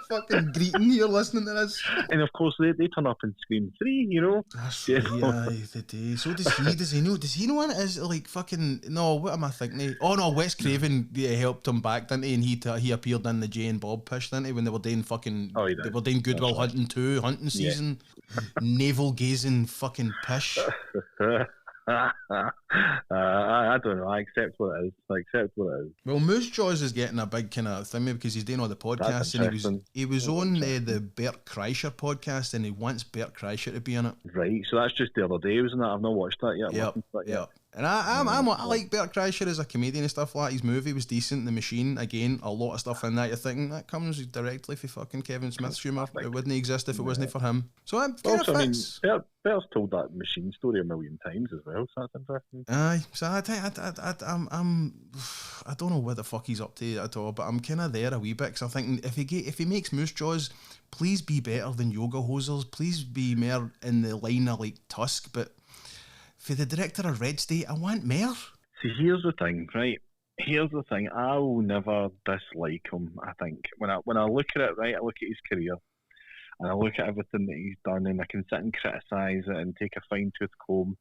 fucking greeting you're listening to this. And of course, they turn up in Scream 3, you know? That's right, aye, the day. So does he? Does he know? Does he know what it is? Like fucking no. What am I thinking? Oh no, Wes Craven helped him back, didn't he? And he appeared in the Jay and Bob push, didn't he? When they were doing fucking, they were doing Good Will Hunting 2, hunting season, navel gazing fucking pish. I don't know. I accept what it is. Well, Moose Jaws is getting a big kind of thing because he's doing all the podcasts, and he was on the Bert Kreischer podcast, and he wants Bert Kreischer to be in it. Right. So that's just the other day, wasn't it? I've not watched that yet. Yep. And I like Bert Kreischer as a comedian and stuff like that. His movie was decent. The Machine, again, a lot of stuff in that. You're thinking that comes directly from fucking Kevin Smith's humour. It wouldn't exist if it wasn't for him. So I'm kind of fixed. Bert's told that Machine story a million times as well, so that's interesting. Aye, so I don't know what the fuck he's up to at all, but I'm kind of there a wee bit because I'm thinking if he makes Moose Jaws, please be better than Yoga Hosers. Please be more in the line of like Tusk, but for the director of Red State, I want more. See, here's the thing, right? I will never dislike him. I think when I look at it, right, I look at his career, and I look at everything that he's done, and I can sit and criticise it and take a fine-tooth comb.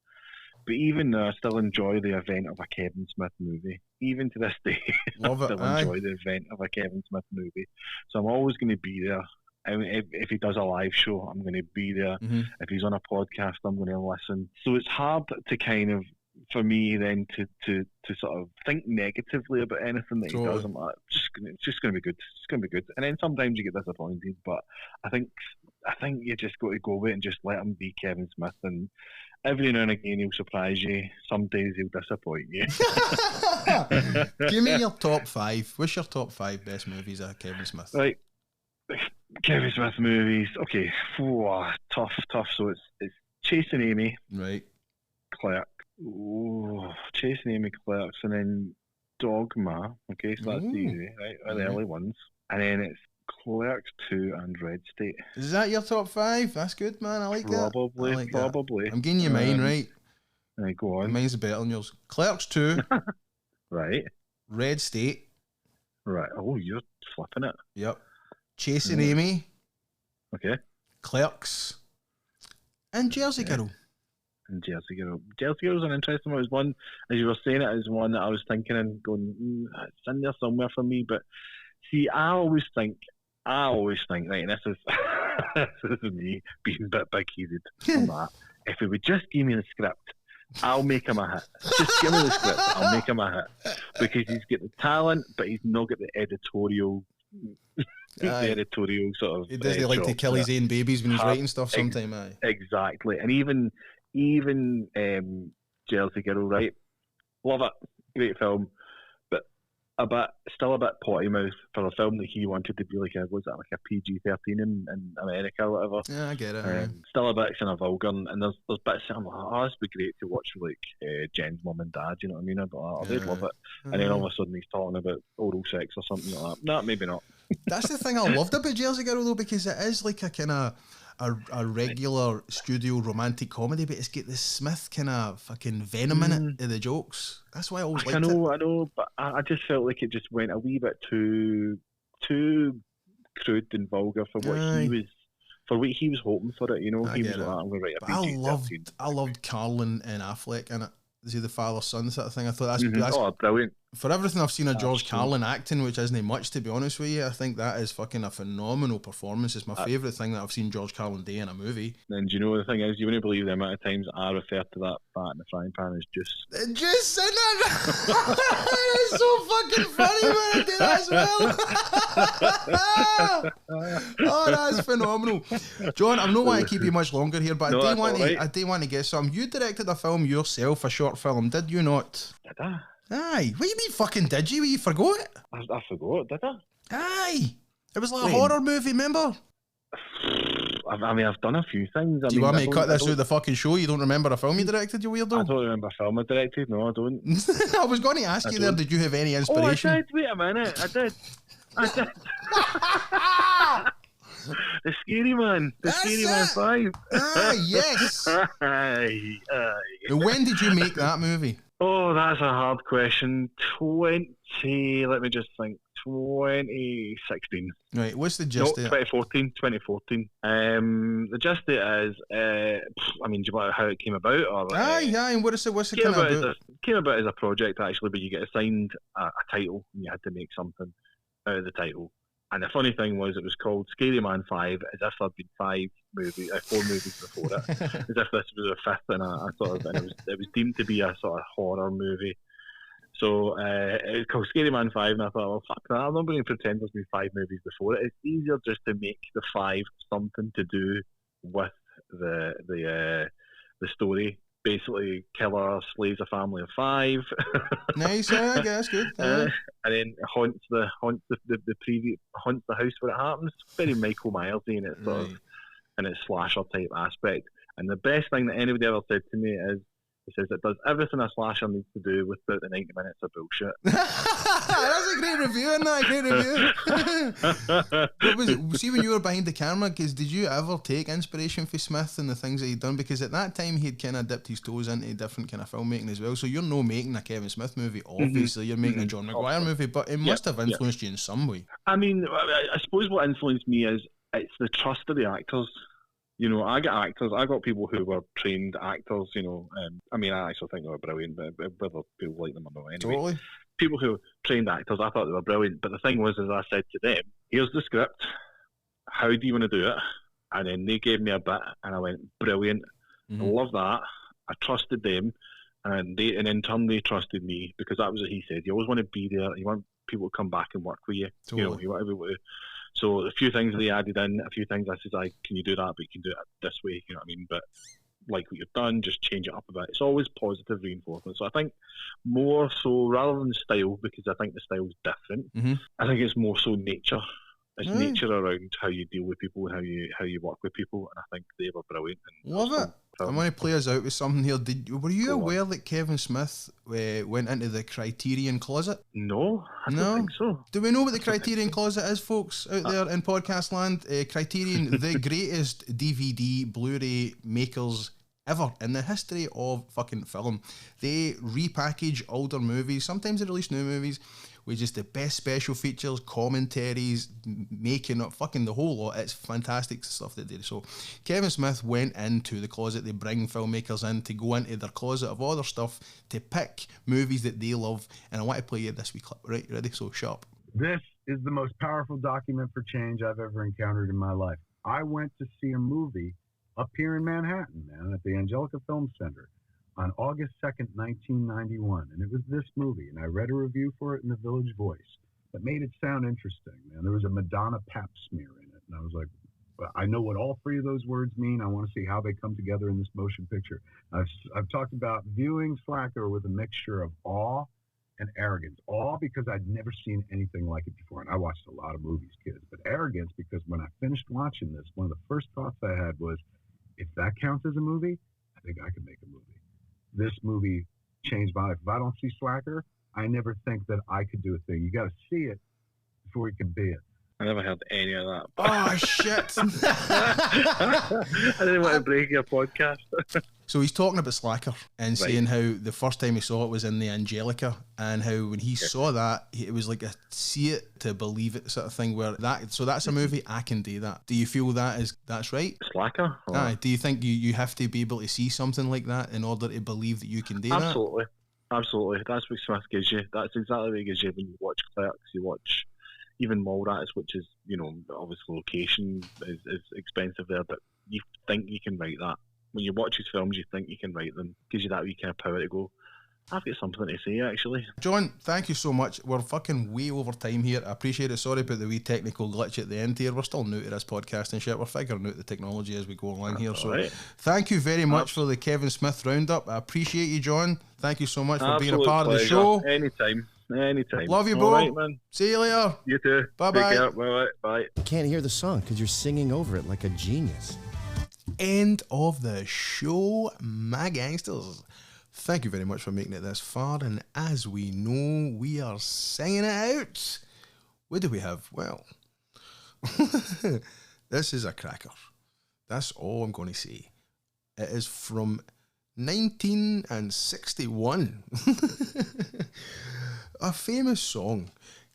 But even though I still enjoy the event of a Kevin Smith movie, even to this day, I still enjoy the event of a Kevin Smith movie. So I'm always going to be there. If he does a live show, I'm going to be there. Mm-hmm. If he's on a podcast, I'm going to listen. So it's hard to kind of, for me then, to sort of think negatively about anything that he does. I'm like, it's just going to be good. It's going to be good. And then sometimes you get disappointed, but I think you just got to go with it and just let him be Kevin Smith. And every now and again he'll surprise you. Some days he'll disappoint you. Give me your top 5. What's your top 5 best movies of Kevin Smith? Right. Kevin Smith movies. Okay, tough. So it's Chasing Amy, right? Clerk, Chasing Amy, Clerks, and then Dogma. Okay, so that's easy, right? Are the early ones, and then it's Clerks 2 and Red State. Is that your top 5? That's good, man. I like that. Probably. I'm getting you mine, right? Right, go on. Mine's better than yours. Clerks 2, right? Red State, right? Oh, you're flipping it. Yep. Chasing Amy, okay, Clerks, and Jersey Girl. Jersey Girl's an interesting one. It was one, as you were saying it, is one that I was thinking and going, it's in there somewhere for me. But see, I always think, right, and this is me being a bit big-headed on that. If he would just give me the script, I'll make him a hit. Just give me the script, I'll make him a hit. Because he's got the talent, but he's not got the editorial... the editorial sort of. He doesn't like to kill his own babies when he's writing stuff sometimes. Exactly, and even Jersey Girl, right? Love it, great film, but still a bit potty mouth for a film that he wanted to be like a PG-13 in America or whatever. Yeah, I get it. Still a bit kind of vulgar, and there's bits that I'm like, oh, this would be great to watch with like Jen's mum and dad. You know what I mean? They'd love it. And then all of a sudden he's talking about oral sex or something like that. No, maybe not. That's the thing I loved about Jersey Girl though, because it is like a kind of a regular studio romantic comedy, but it's got this Smith kind of fucking venom in it of the jokes. That's why I always liked it. I know, but I just felt like it just went a wee bit too crude and vulgar for what he was hoping for it. You know, he was like, I'm going to write a PG-13. I loved Carlin and Affleck in it. Is he the father-son sort of thing? I thought that's brilliant. For everything I've seen of George Carlin acting, which isn't much to be honest with you, I think that is fucking a phenomenal performance. It's my favourite thing that I've seen George Carlin do in a movie. And do you know the thing is, you wouldn't believe the amount of times I refer to that fat in the frying pan as juice. Juice, isn't it? It's so fucking funny when I do that as well. Oh, that's phenomenal. John, I'm not want to keep you much longer here, but I do want to get some. You directed a film yourself, a short film, did you not? Did I? Aye. What do you mean fucking did you? You forgot it? I forgot, did I? Aye. It was like a horror movie, remember? I mean, I've done a few things. Do you want me to cut this out of the fucking show? You don't remember a film you directed, you weirdo? I don't remember a film I directed, no, I don't. I was going to ask you there, did you have any inspiration? Oh, I did, wait a minute, I did. The Scary Man. Scary Man 5. Ah, yes. Aye. When did you make that movie? Oh, that's a hard question. Let me just think. 2016. Right, what's the gist No, of it? 2014. The gist of it is, I mean, do you want how it came about? Or, Aye, and what's it came kind of about? Came about as a project, actually, but you get assigned a title, and you had to make something out of the title. And the funny thing was, it was called Scary Man 5, as if there'd been 4 movies before it, as if this was a fifth, and it was deemed to be a sort of horror movie. So it was called Scary Man 5, and I thought, well, fuck that, I'm not going to pretend there's been 5 movies before it. It's easier just to make the 5 something to do with the story. Basically, killer slays a family of 5. Nice, I guess, good. And then haunts the house where it happens. Very Michael Myers-y in its sort of in its slasher type aspect. And the best thing that anybody ever said to me is, he says it does everything a slasher needs to do without the 90 minutes of bullshit. That's a great review, isn't that? Great review. What was it? See, when you were behind the camera, did you ever take inspiration from Smith and the things that he'd done? Because at that time he'd kind of dipped his toes into different kind of filmmaking as well. So you're not making a Kevin Smith movie, obviously. You're making a John Maguire movie, but it must have influenced you in some way. I mean, I suppose what influenced me is it's the trust of the actors. You know, I got actors, I got people who were trained actors, you know. I mean, I actually think they were brilliant, but whether people like them or not, anyway. Totally. People who trained actors, I thought they were brilliant. But the thing was, as I said to them, here's the script. How do you want to do it? And then they gave me a bit, and I went, brilliant. I love that. I trusted them, and in turn they trusted me, because that was what he said. You always want to be there. You want people to come back and work with you. Totally. You know, you want to be able to. So a few things they added in, a few things I said, can you do that, but you can do it this way, you know what I mean? But like what you've done, just change it up a bit. It's always positive reinforcement. So I think more so, rather than style, because I think the style's different, I think it's more so nature. It's nature around how you deal with people, how you work with people, and I think they were brilliant. Love it. I want to play us out with something here. Were you aware that Kevin Smith went into the Criterion Closet? No, I don't think so. Do we know what the Criterion Closet is, folks, out there in podcast land? Criterion, the greatest DVD, Blu-ray makers ever in the history of fucking film. They repackage older movies. Sometimes they release new movies with just the best special features, commentaries, making up, fucking the whole lot. It's fantastic stuff they do. So Kevin Smith went into the closet. They bring filmmakers in to go into their closet of all their stuff to pick movies that they love. And I want to play you this wee clip. Right, you ready? So sharp. This is the most powerful document for change I've ever encountered in my life. I went to see a movie up here in Manhattan, man, at the Angelica Film Center on August 2nd, 1991. And it was this movie, and I read a review for it in the Village Voice that made it sound interesting, man. There was a Madonna pap smear in it, and I was like, well, I know what all 3 of those words mean. I want to see how they come together in this motion picture. I've talked about viewing Slacker with a mixture of awe and arrogance. Awe because I'd never seen anything like it before, and I watched a lot of movies, kids. But arrogance because when I finished watching this, one of the first thoughts I had was, if that counts as a movie, I think I can make a movie. This movie changed my life. If I don't see Slacker, I never think that I could do a thing. You got to see it before you can be it. I never heard any of that. Oh, shit. I didn't want to break your podcast. So he's talking about Slacker and saying how the first time he saw it was in the Angelica, and how when he saw that, it was like a see it to believe it sort of thing, where that's a movie, I can do that. Do you feel that's right? Slacker? Aye. Do you think you have to be able to see something like that in order to believe that you can do that? Absolutely. That's what Smith gives you. That's exactly what he gives you when you watch Clerks, you watch even Mallrats, which is, you know, obviously location is expensive there, but you think you can write that. When you watch his films, you think you can write them. Gives you that wee kind of power to go, I've got something to say, actually. John, thank you so much. We're fucking way over time here. I appreciate it. Sorry about the wee technical glitch at the end here. We're still new to this podcast and shit. We're figuring out the technology as we go along here. So thank you very much for the Kevin Smith roundup. I appreciate you, John. Thank you so much for being a part of the show. Anytime. Love you, bro. All right, man. See you later. You too. Bye-bye. Bye. You can't hear the song because you're singing over it like a genius. End of the show, my gangsters. Thank you very much for making it this far, and as we know, we are singing it out. What do we have? Well, this is a cracker. That's all I'm going to say. It is from 1961. A famous song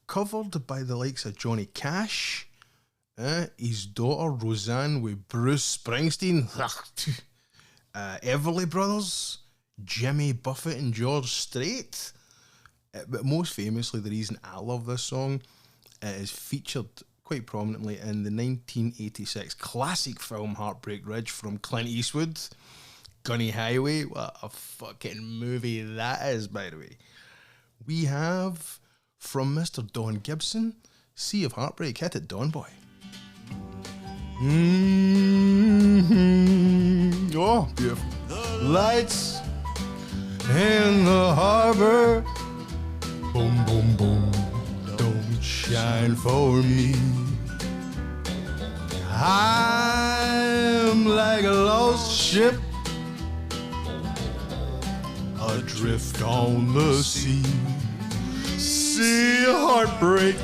covered by the likes of Johnny Cash, his daughter Roseanne with Bruce Springsteen, Everly Brothers, Jimmy Buffett and George Strait. But most famously, the reason I love this song is featured quite prominently in the 1986 classic film Heartbreak Ridge from Clint Eastwood. Gunny Highway, what a fucking movie that is, by the way. We have, from Mr. Don Gibson, Sea of Heartbreak. Hit it, Don boy. Mm-hmm. Oh, beautiful. Lights in the harbor, boom, boom, boom, don't shine for me. I'm like a lost ship adrift on the sea. Sea of heartbreak,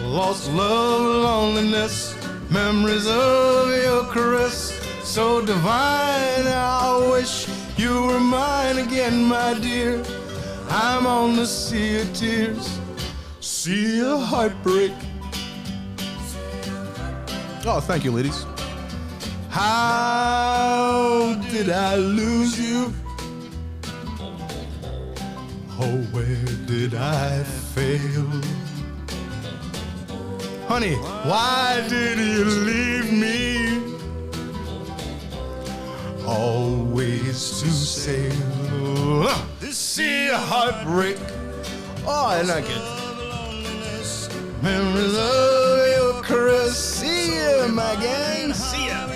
lost love, loneliness, memories of your caress, so divine. I wish you were mine again, my dear. I'm on the sea of tears, sea of heartbreak. Oh, thank you, ladies. How did I lose you? Oh, where did I fail? Honey, why did you leave me? Always to sail this sea of heartbreak. Oh, and I get memories of your caress. See ya, my gang. See ya.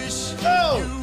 Oh.